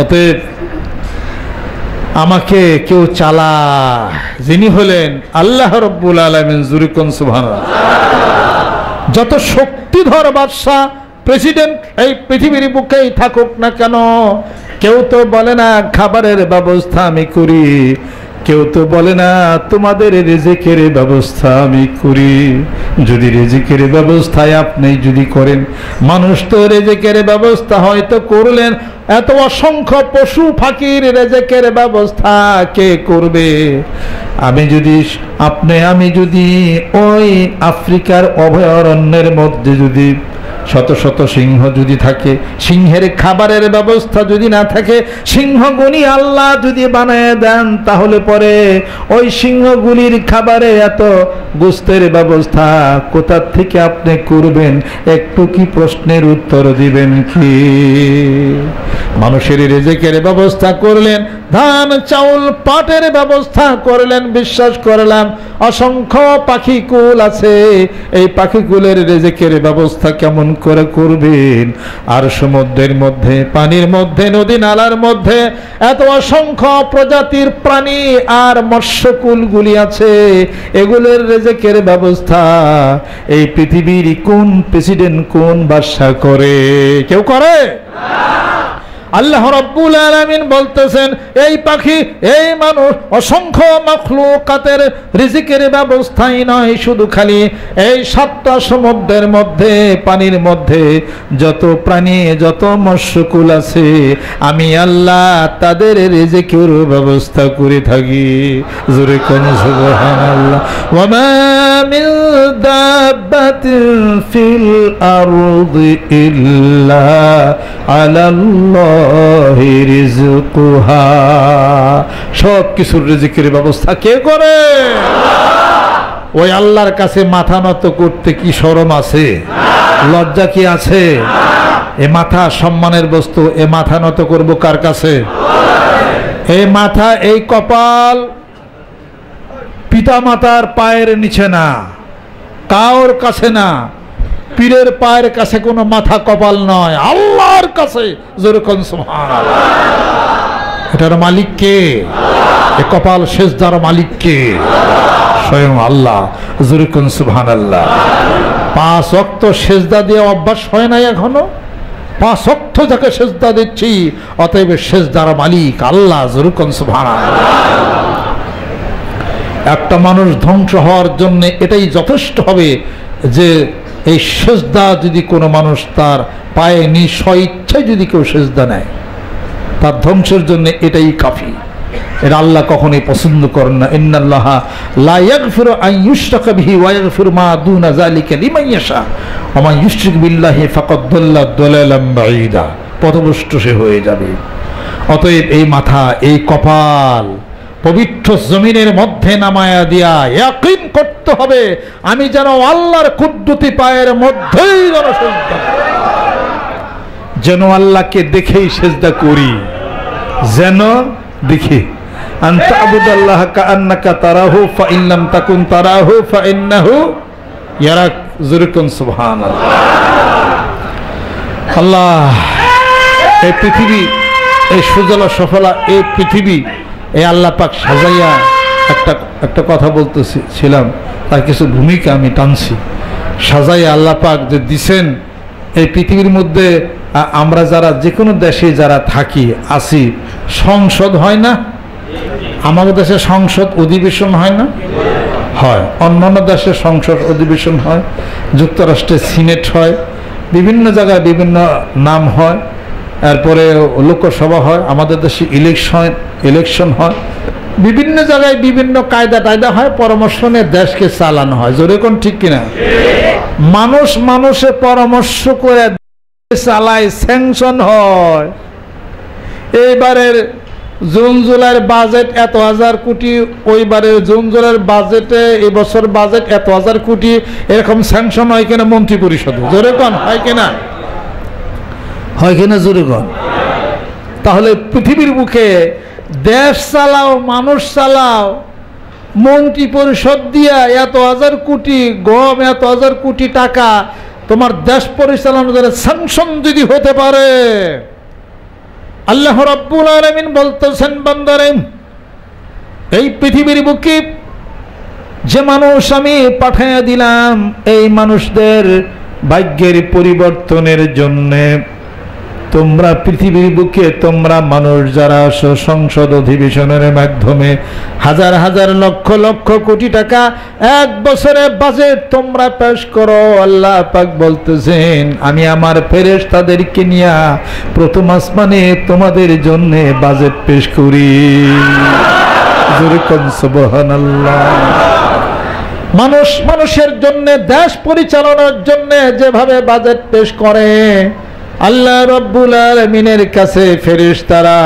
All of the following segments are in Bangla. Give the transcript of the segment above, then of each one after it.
অতএব আমাকে কেউ চালা, যিনি হলেন আল্লাহ রব্বুল আলামিন, জোরে কোন সুবহানাল্লাহ। যত শক্তিধর বাদশা প্রেসিডেন্ট এই পৃথিবীর বুকেই থাকুক না কেন, কেউ তো বলে না খাবারের ব্যবস্থা আমি করি, কেউ তো বলে না তোমাদের রিজিকের ব্যবস্থা আমি করি। যদি রিজিকের ব্যবস্থায় আপনি যদি করেন, মানুষ তো রিজিকের ব্যবস্থা হয়তো করলেন, এত অসংখ্য পশু পাখির রিজিকের ব্যবস্থা কে করবে? আমি যদি ওই আফ্রিকার অভয়ারণ্যের মধ্যে যদি শত শত সিংহ যদি থাকে, সিংহের খাবারের ব্যবস্থা যদি না থাকে, সিংহগুলি আল্লাহ যদি বানায় দেন, তাহলে পরে ওই সিংহগুলির খাবারে এত গোস্তের ব্যবস্থা কোথা থেকে আপনি করবেন? একটু কি প্রশ্নের উত্তর দিবেন কি? মানুষের রিজিকের ব্যবস্থা করলেন, ধান চাউল পাটের ব্যবস্থা করলেন, বিশ্বাস করলাম অসংখ্য পাখিকুল আছে, এই পাখিকুলের রিজিকের ব্যবস্থা কেমন করে করবেন? আর সমুদ্রের মধ্যে, পানির মধ্যে, নদী নালার মধ্যে এত অসংখ্য প্রজাতির প্রাণী আর মৎস্যকুলগুলি আছে, এগুলোর রিজিকের ব্যবস্থা এই পৃথিবীর কোন প্রেসিডেন্ট, কোন বাদশা করে? কেউ করে? আল্লাহ রাব্বুল আলামিন বলতেছেন এই পাখি, এই মানুষ, অসংখ্য মাখলুকাতের রিজিকের ব্যবস্থাই নয়, শুধু খালি এই সাতটা সমুদ্রের মধ্যে, পানির মধ্যে যত প্রাণী, যত মৎস্যকুল আছে, আমি আল্লাহ তাদের রিজিকের ব্যবস্থা করে থাকি। জোরে কোন সুবহানাল্লাহ। ওয়া মা মিন দাব্বাতিন ফিল আরদি ইল্লা আলাল্লাহ রিজকুহা। সব কিছুর রিজিকের ব্যবস্থা কে করে? ওই আল্লাহর কাছে মাথা নত করতে কি শরম আছে? লজ্জা কি আছে? এ মাথা সম্মানের বস্তু, এ মাথা নত করব কার কাছে? এই মাথা, এই কপাল পিতা মাতার পায়ের নিচে না, কার কাছে না, পীরের পায়ের কাছে কোনো মাথা কপাল নয়, আল্লাহর কাছে। জোরে কোন সুবহানাল্লাহ। এটার মালিক কে? এ কপাল সেজদার মালিক কে? স্বয়ং আল্লাহ। জোরে কোন সুবহানাল্লাহ। 5 ওয়াক্ত সেজদা দিয়ে অভ্যাস হয় নাই এখনো? 5 ওয়াক্ত যাকে সেজদা দিচ্ছি, অতএব সেজদার মালিক আল্লাহ। জোরে কোন সুবহানাল্লাহ। একটা মানুষ ধ্বংস হওয়ার জন্য এটাই যথেষ্ট হবে যে এই সেজদা যদি কোনো মানুষ তার পায়ে স্বইচ্ছায় যদি কেউ সেজদা নেয়, তার ধ্বংসের জন্য এটাই কাফি। এটা আল্লাহ কখনোই পছন্দ করেন না। ইন্নাল্লাহা লা ইয়াগফিরু আন ইউশরাকা বিহি ওয়া ইয়াগফিরু মা দুনা যালিকা লিমান ইয়াশা ওয়া মান ইউশরিক বিল্লাহি ফাকাদ দাল্লা দালালাম বাঈদা। পথভ্রষ্ট সে হয়ে যাবে। অতএব এই মাথা, এই কপাল পবিত্র জমিনের মধ্যে নামায়া দিয়া ইয়াকিন করতে হবে আমি যেন আল্লাহর কুদরতি পায়ের মধ্যেই যেন আল্লাহকে দেখেই সেজদা করি, যেন দেখি। আনতা আবুদাল্লাহ কাআন্নাকা তারাহু ফাইন লাম তাকুন তারাহু ফাইন্নাহু ইয়ারাক। জোরে কোন সুবহানাল্লাহ। আল্লাহ, এই পৃথিবী, এই সুজলা সফলা এই পৃথিবী, এই আল্লাহ পাক সাজাইয়া একটা কথা বলতেছিলাম, তার কিছু ভূমিকা আমি টানছি। সাজাইয়া আল্লাহ পাক যে দিছেন এই পৃথিবীর মধ্যে, আমরা যারা যে কোনো দেশে যারা থাকি আছি, সংসদ হয় না? আমাদের দেশে সংসদ অধিবেশন হয় না? হয়। অন্যান্য দেশে সংসদ অধিবেশন হয়, যুক্তরাষ্ট্রে সিনেট হয়, বিভিন্ন জায়গায় বিভিন্ন নাম হয়, এরপরে লোকসভা হয়, আমাদের দেশে ইলেকশন হয়, বিভিন্ন জায়গায় বিভিন্ন কায়দা টায়দা হয়, পরামর্শ নিয়ে দেশকে চালানো হয়। জোরে কোন ঠিক কিনা? মানুষ মানুষে পরামর্শ করে চালায়, স্যাংশন হয়। এইবারের জুন জুলাইয়ের বাজেট এত 1000 কোটি, ওইবারের জুন জুলাইয়ের বাজেটে এবছর বাজেট এত 1000 কোটি, এরকম স্যাংশন হয় কিনা মন্ত্রী পরিষদে? জোরে কোন হয় কিনা? হয় কিনা? জোরে কোন। তাহলে পৃথিবীর বুকে দেশ চালাও, মানুষ চালাও, মন্ত্রী পরিষদ দিয়া এত 1000 কোটি গম, এত 1000 কোটি টাকা তোমার দেশ পরিচালনার জন্য স্যাংশন যদি হতে পারে, আল্লাহ রাব্বুল আলামিন বলতেছেন, বান্দারে এই পৃথিবীর বুকে যে মানুষ আমি পাঠিয়ে দিলাম, এই মানুষদের ভাগ্যের পরিবর্তনের জন্যে তোমরা পৃথিবীর বুকে তোমরা মানুষ যারা আসো সংসদ অধিবেশনের মাধ্যমে হাজার হাজার লক্ষ লক্ষ কোটি টাকা এক বছরে বাজেট তোমরা পেশ করো। আল্লাহ পাক বলতেছেন, আমি আমার ফেরেশতাদেরকে নিয়ে প্রথম আসমানে তোমাদের জন্য বাজেট পেশ করি। জোরে কোন সুবহানাল্লাহ। মানুষের জন্য, দেশ পরিচালনার জন্য যেভাবে বাজেট পেশ করে, আল্লাহ রাব্বুল আলামিনের কাছে ফেরেশতারা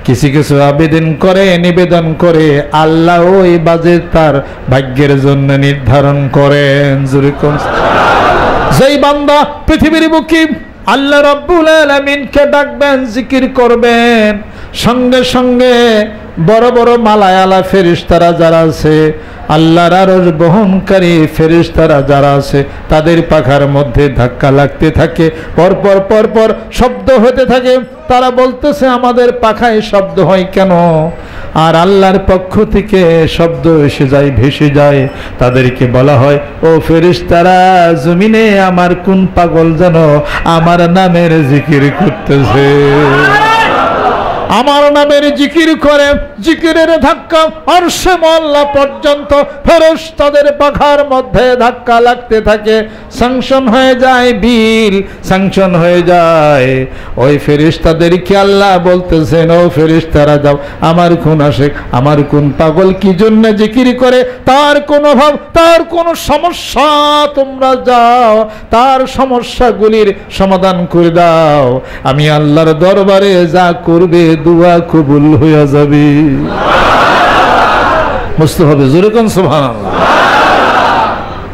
কিছু কিছু আবেদন করে, নিবেদন করে, আল্লাহ ওই বাজেট তার ভাগ্যের জন্য নির্ধারণ করেন। যেই বান্দা পৃথিবীর বুকে আল্লাহ রাব্বুল আলামিনকে ডাকবেন, জিকির করবেন, সঙ্গে সঙ্গে বড় বড় মালায়ালা ফেরেশতারা যারা আছে, আল্লাহর আরশ বহনকারী ফেরেশতারা যারা আছে, তাদের পাখার মধ্যে ধাক্কা লাগতে থাকে, পরপর পরপর শব্দ হতে থাকে। তারা বলতেছে, আমাদের পাখায় শব্দ হয় কেন? আর আল্লাহর পক্ষ থেকে শব্দ এসে যায়, ভেসে যায়। তাদেরকে বলা হয়, ও ফেরেশতারা, জমিনে আমার কোন পাগল যেন আমার নামের জিকির করতেছে, আমার নামের জিকির করে। জিকিরের ধাক্কা আরশে মওলা পর্যন্ত ফেরেশতাদের পাখার মধ্যে ধাক্কা লাগতে থাকে, স্যাংশন হয়ে যায়, বিল স্যাংশন হয়ে যায়। ওই ফেরেশতাদেরকে আল্লাহ বলতেছেন, ও ফেরেশতারা যাও, আমার কোন আশিক, আমার কোন পাগল কি জন্য জিকির করে, তার কোন অভাব, তার কোন সমস্যা, তোমরা যাও তার সমস্যাগুলির সমাধান করে দাও। আমি আল্লাহর দরবারে যা করবে দুয়া কবুল হয়ে যাবে। বুঝতে হবে, জোরে কোন সুবহানাল্লাহ।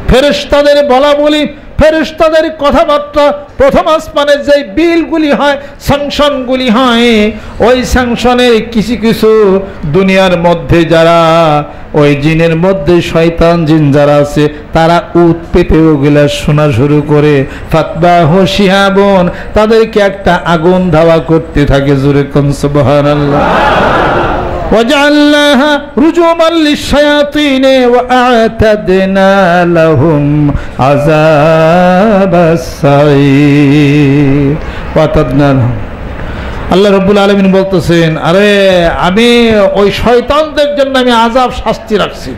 ফেরেশতাদের বলা বলি, ফেরেশতাদের কথাবার্তা, প্রথম আসমানের যে বিলগুলি হয়, স্যাংশনগুলি হয়, ওই স্যাংশনের কিছু কিছু দুনিয়ার মধ্যে যারা ওই জিনের মধ্যে শয়তান জিন যারা আছে, তারা উত পেতে ওগুলা শোনা শুরু করে, ফাতবাহু শিহাবুন, তাদেরকে একটা আগুন ধাওয়া করতে থাকে। জোরে কোন সুবহানাল্লাহ। وجعلناها رجوما للشياطين وأعتدنا لهم عذاب السعير وأعتدنا لهم। আল্লাহ রাব্বুল আলামিন বলতেছেন, আরে আমি ওই শয়তানদের জন্য আমি আযাব শাস্তি রাখছি,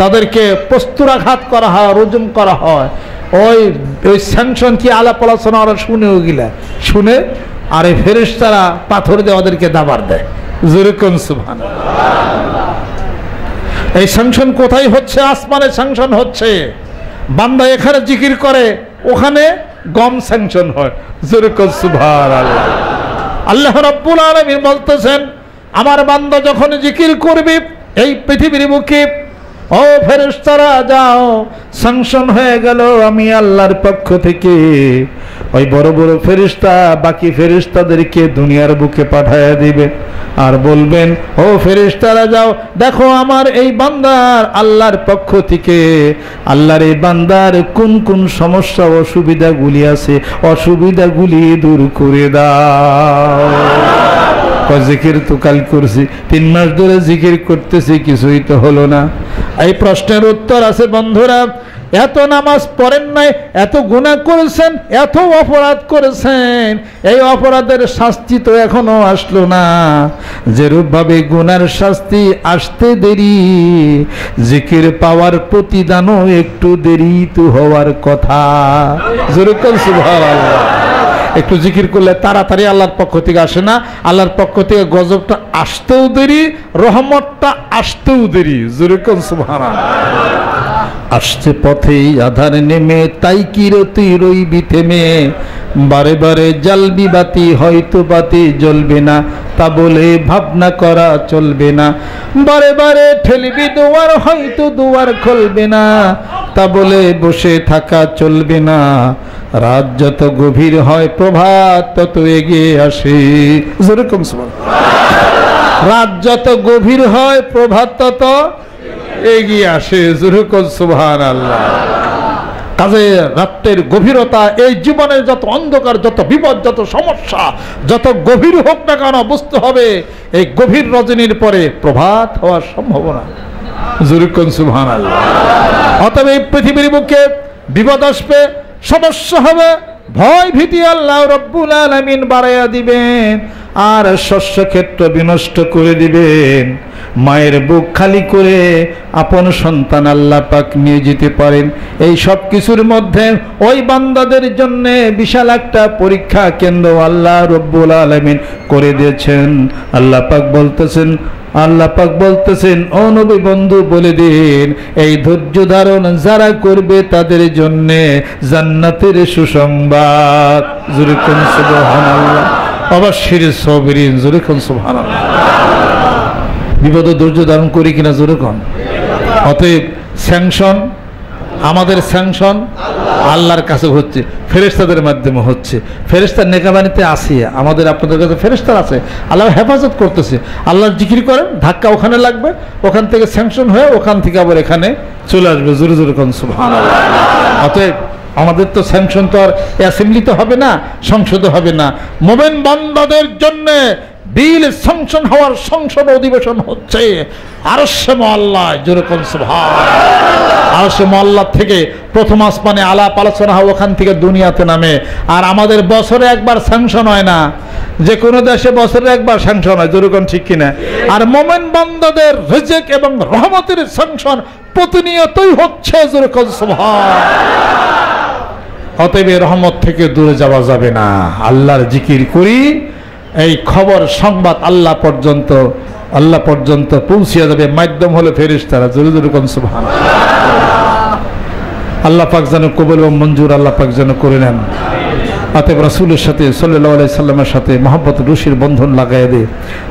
তাদেরকে প্রস্তুরাঘাত করা হয়, রুজুম করা হয়। ওই স্যাংশন কি আলাপ আলোচনা ওরা শুনে, ওগুলা শুনে আর এই ফেরেশতারা পাথর দিয়ে ওদেরকে দাবার দেয়। জোরে কোন সুবহানাল্লাহ। এই স্যাংশন কোথায় হচ্ছে? আসমানে স্যাংশন হচ্ছে। বান্দা এখানে জিকির করে, ওখানে গম স্যাংশন হয়। জোরে কোন সুবহানাল্লাহ। আল্লাহ রাব্বুল আলামিন বলতেছেন, আমার বান্দা যখন জিকির করবে এই পৃথিবীর বুকে, ও ফেরেশতারা যাও, স্যাংশন হয়ে গেল আমি আল্লাহর পক্ষ থেকে। ওই বড় বড় ফেরেশতা বাকি ফেরেশতাদেরকে দুনিয়ার বুকে পাঠায়া দিবে আর বলবেন, ও ফেরেশতারা যাও, দেখো আমার এই বান্দার আল্লাহর পক্ষ থেকে, আল্লাহর এই বান্দার কোন কোন সমস্যা অসুবিধাগুলি আছে, অসুবিধাগুলি দূর করে দাও। জিকির তো কাল করছি, 3 মাস ধরে জিকির করতেছি, কিছুই তো হলো না। এই প্রশ্নের উত্তর আছে বন্ধুরা, এত নামাজ পড়েন নাই, এত গুনাহ করেছেন, এত অপরাধ করেছেন, এই অপরাধের শাস্তি তো এখনো আসলো না। যেরূপ ভাবে গুনার শাস্তি আসতে দেরি, জিকির পাওয়ার প্রতিদানও একটু দেরি তো হওয়ার কথা। জোরে কোন সুবহানাল্লাহ। একটু জিকির করলে তাড়াতাড়ি আল্লাহর পক্ষ থেকে আসে না, আল্লাহর পক্ষ থেকে গজবটা আসতেও দেরি, রহমতটা আসতেও দেরি। জোরে কোন সুবহানাল্লাহ। আসছে পথেই আধার নেমে, তাই কিরতি রইবি থেমে, বারে বারে জ্বালবি বাতি, হয়তো বাতি জ্বলবে না, তা বলে ভাবনা করা চলবে না। বারে বারে ঠেলবি দুয়ার, হয়তো দুয়ার খুলবে না, তা বলে বসে থাকা চলবে না। রাত যত গভীর হয় প্রভাত তত এগিয়ে আসে। যেরকম রাত যত গভীর হয় প্রভাত তত এগিয়ে আসে। যেরকম সুবহানাল্লাহ। কাজে রাত্রের গভীরতা, এই জীবনের যত অন্ধকার, যত বিপদ, যত সমস্যা, যত গভীর হোক না কেন, বুঝতে হবে এই গভীর রজনীর পরে প্রভাত হওয়ার সম্ভাবনা। জুরুকুন সুবহানাল্লাহ। অতএব এই পৃথিবীর বুকে বিপদ আসবে, সমস্যা হবে, ভয় ভীতি আল্লাহ রব্বুল আলামিন বাড়াইয়া দিবেন, আর শস্য ক্ষেত্র বিনষ্ট করে দিবেন। মায়ের বুক খালি করে আপন সন্তান আল্লাহ পাক নিয়ে যেতে পারেন। এই সব কিছুর মধ্যে ওই বান্দাদের জন্য বিশাল একটা পরীক্ষা কেন্দ্র আল্লাহ রব্বুল আলামিন করে দিয়েছেন। আল্লাহ পাক বলতেছেন ও নবী বন্ধু বলে দিন, এই ধৈর্য ধারণ যারা করবে তাদের জন্য জান্নাতের সুসংবাদ। জোরে কোন সুবহানাল্লাহ। অবশ্যই সাবিরিন, জোরে কোন সুবহানাল্লাহ। বিপদ ধৈর্য ধারণ করি কিনা জোরে কোন। অতএব স্যাংশন, আমাদের স্যাংশন আল্লাহর কাছে হচ্ছে, ফেরেশতাদের মাধ্যমে হচ্ছে। ফেরেশতার নেকাবানিতে আসি, আমাদের আপনাদের কাছে ফেরেশতার আছে, আল্লাহ হেফাজত করতেছে। আল্লাহর জিকির করেন, ধাক্কা ওখানে লাগবে, ওখান থেকে স্যাংশন হয়ে ওখান থেকে আবার এখানে চলে আসবে। জোরে জোরে কোন সুবহানাল্লাহ। অতএব আমাদের তো স্যাংশন তো আর অ্যাসেম্বলিতে হবে না, সংসদে হবে না। মোমেন বান্দাদের জন্য বিল স্যাংশন হওয়ার সংসদ অধিবেশন হচ্ছে আরশে মুআল্লা। জোরে কোন সুবহানাল্লাহ। আরশে মুআল্লা থেকে প্রথম আসমানে আলাপ আলোচনা হয়, ওখান থেকে দুনিয়াতে নামে। আর আমাদের বছরে একবার স্যাংশন হয় না, যে কোনো দেশে বছরে একবার স্যাংশন হয়। জোরে কোন ঠিক কিনা। আর মোমেন বান্দাদের রিজিক এবং রহমতের স্যাংশন প্রতিনিয়তই হচ্ছে। জোরে কোন সুবহানাল্লাহ। অতএব রহমত থেকে দূরে যাওয়া যাবে না। আল্লাহর জিকির করি, এই খবর সংবাদ আল্লাহ পর্যন্ত পৌঁছিয়ে যাবে। মাধ্যম হলো ফেরেশতারা। জোরে জোরে কোন সুবহানাল্লাহ। আল্লাহ পাক যেন কবুল ও মঞ্জুর আল্লাহ পাক যেন করে নেন। অতএব রাসূলের সাথে সাল্লাল্লাহু আলাইহি সাল্লামের সাথে মহব্বত রুশির বন্ধন লাগাই দিয়ে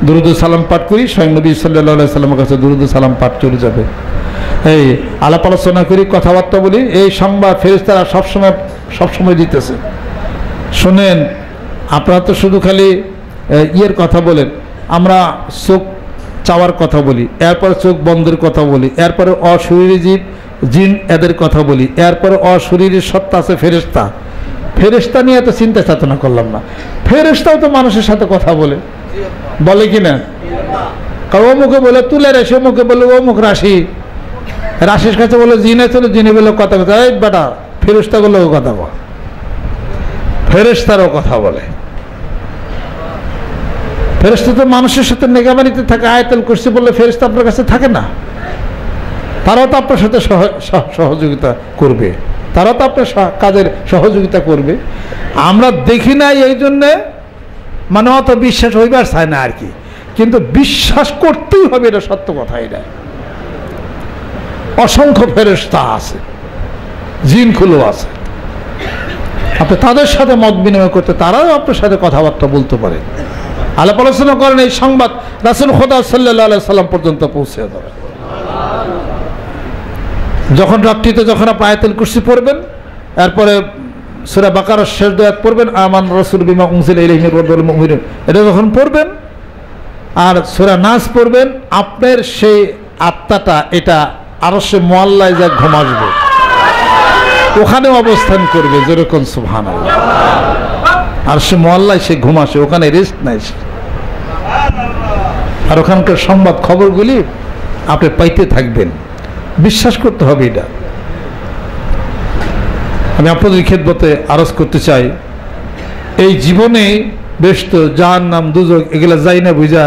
দুরূদ ও সালাম পাঠ করি। স্বয়ং নবী সাল্লাল্লাহু আলাইহি সাল্লামের কাছে দুরূদ ও সালাম পাঠ চলে যাবে। এই আলাপ আলোচনা করি, কথাবার্তা বলি, এই সংবাদ ফেরেশতারা সবসময় দিতেছে। শোনেন, আপনারা তো শুধু খালি ইয়ের কথা বলেন, আমরা চোখ চাওয়ার কথা বলি, এরপরে চোখ বন্ধের কথা বলি, এরপরে অশরীরী জীব জিন এদের কথা বলি, এরপরে অশরীরী সত্তা আছে ফেরেশতা। ফেরেশতা নিয়ে এত চিন্তা চেতনা করলাম না। ফেরেশতাও তো মানুষের সাথে কথা বলে কি না? কারণ ও মুখে বলে তুলে রাশি, ও মুখে বলে ও মুখ রাশি, রাশির কাছে বলে জিনে চলে, জিনে বলে কথা কথা। এই বেটা, ফেরেশতাগুলোও কথা বলে, ফেরেশতারও কথা বলে। ফেরেশতা তো মানুষের সাথে নেগাবানিতে থাকে। আয়াতুল কুরসি বললে ফেরেশতা আপনার কাছে থাকে না? তারাও তো আপনার সাথে সহযোগিতা করবে, তারাও তো আপনার কাজের সহযোগিতা করবে। আমরা দেখি না, এই জন্যে মানে অত বিশ্বাস হইবার চায় না আর কি, কিন্তু বিশ্বাস করতেই হবে, এটা সত্য কথা। এটা অসংখ্য ফেরেশতা আছে, জিনগুলো আছে, আপনি তাদের সাথে মত বিনিময় করতে, তারাও আপনার সাথে কথাবার্তা বলতে পারে, আলাপ আলোচনা করেন। এই সংবাদ রাসূল খোদা সাল্লাল্লাহু আলাইহি সাল্লাম পর্যন্ত পৌঁছে যাবে। যখন রাত্রিতে যখন আপনি আয়াতুল কুরসি পড়বেন, এরপরে সূরা বাকারার শেষ আয়াত পড়বেন, আমান রাসূল বিমা উনজিলা ইলাইহি মির রাব্বিল মুমিনুন, এটা যখন পড়বেন, আর সূরা নাস পড়বেন, আপনার সেই আত্মাটা এটা আরশে মুআল্লায় যা ঘুমাসবে, ওখানে অবস্থান করবে। যেরকম সুবহানাল্লাহ। আরশে মুআল্লায় সে ঘুমাসে, ওখানে রেস্ট নাই। আর ওখানকার সংবাদ খবরগুলি আপনি পাইতে থাকবেন, বিশ্বাস করতে হবে। এটা আমি আপনাদের খেদমতে আরজ করতে চাই, এই জীবনে বেশ তো জাহান্নাম দুজক এগুলা যাই না, বুঝা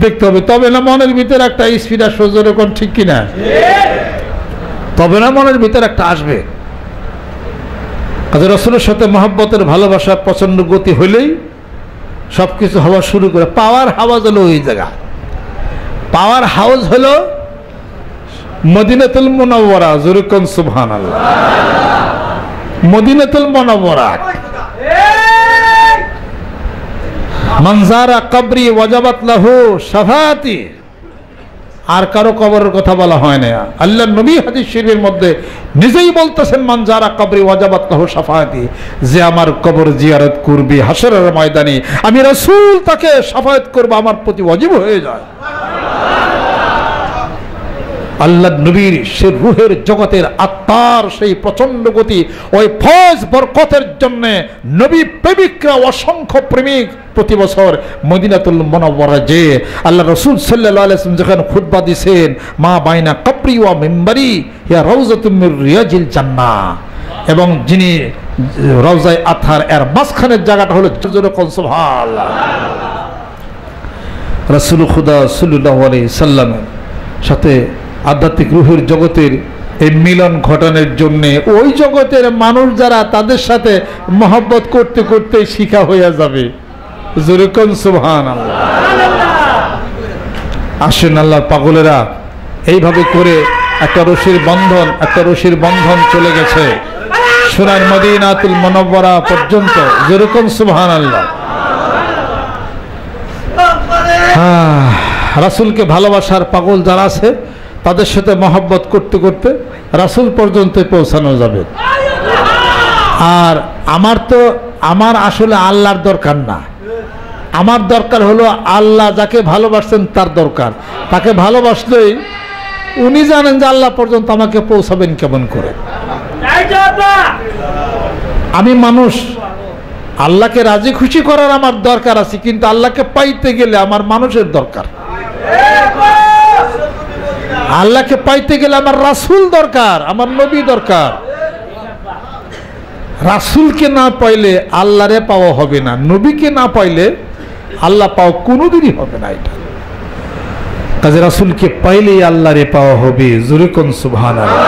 দেখতে হবে। তবে না মনের ভিতরে একটা স্পিড আসবে, যেরকম ঠিক কিনা? তবে না মনের ভিতরে একটা আসবে। রাসূলের সাথে মহব্বতের ভালোবাসা প্রচন্ড গতি হইলেই সব কিছু হওয়া শুরু করে। পাওয়ার হাউস হলো ওই জায়গা, পাওয়ার হাউস হলো মদিনাতুল মুনাওয়ারা। যেরকম সুবহানাল্লাহ। মদিনাতুল মুনাওয়ারা। মান যারা কবরি ওয়াজাবাত লাহু শাফাআতি। আর কারো কবরের কথা বলা হয় না। আল্লাহর নবী হাদিস শরীফের মধ্যে নিজেই বলতেছেন, মান যারা কবরি ওয়াজাবাত লাহু শাফাআতি, যে আমার কবর জিয়ারত করবে হাশরের ময়দানে আমি রাসূল তাকে শাফায়াত করব, আমার প্রতি ওয়াজিব হয়ে যায়। আল্লাহ নবীর সে রুহের জগতের আত্মার সেই প্রচন্ড গতি, ওই ফয়েজ বরকতের জন্য নবী প্রেমিকরা অসংখ্য প্রেমিক প্রতি বছর মদিনাতুল মুনাওয়ারা যে আল্লাহ রাসূল সাল্লাল্লাহু আলাইহি ওয়াসাল্লাম যখন খুতবা দিয়েছেন, মা বাইনা কবরি ওয়া মিম্বারি ইয়া রাউযাতুম মির রিয়াজিল জান্নাহ, এবং যিনি রওজায়ে আতহার এর মাঝখানের জায়গাটা হলো সুবহানাল্লাহ। রাসূল খুদা সাল্লাল্লাহু আলাইহি সাল্লামের সাথে আধ্যাত্মিক রুহের জগতের এই মিলন ঘটানোর জন্যে ওই জগতের মানুষ যারা, তাদের সাথে মহব্বত করতে করতে শিখা হয়ে যাবে। জোরে কোন সুবহানাল্লাহ। আসেন আল্লাহর পাগলেরা, এইভাবে করে একটা রশির বন্ধন চলে গেছে সোনার মদিনাতুল মুনাওয়ারা পর্যন্ত। জোরে কোন সুবহানাল্লাহ। রাসূলকে ভালোবাসার পাগল যারা আছে, তাদের সাথে মহব্বত করতে করতে রাসূল পর্যন্ত পৌঁছানো যাবে। আর আমার আসলে আল্লাহর দরকার না, আমার দরকার হলো আল্লাহ যাকে ভালোবাসছেন তার দরকার। তাকে ভালোবাসলেই উনি জানেন যে আল্লাহ পর্যন্ত আমাকে পৌঁছাবেন কেমন করে। আমি মানুষ, আল্লাহকে রাজি খুশি করার আমার দরকার আছে, কিন্তু আল্লাহকে পাইতে গেলে আমার মানুষের দরকার। আল্লাহকে পাইতে গেলে আমার রাসূল দরকার, আমার নবী দরকার। রাসূলকে না পাইলে আল্লাহরে পাওয়া হবে না, নবীকে না পাইলে আল্লাহ পাওয়া কোনোদিনই হবে না। এটা কাজে রাসূলকে পাইলেই আল্লাহরে পাওয়া হবে। জোরে কোন সুবহানাল্লাহ।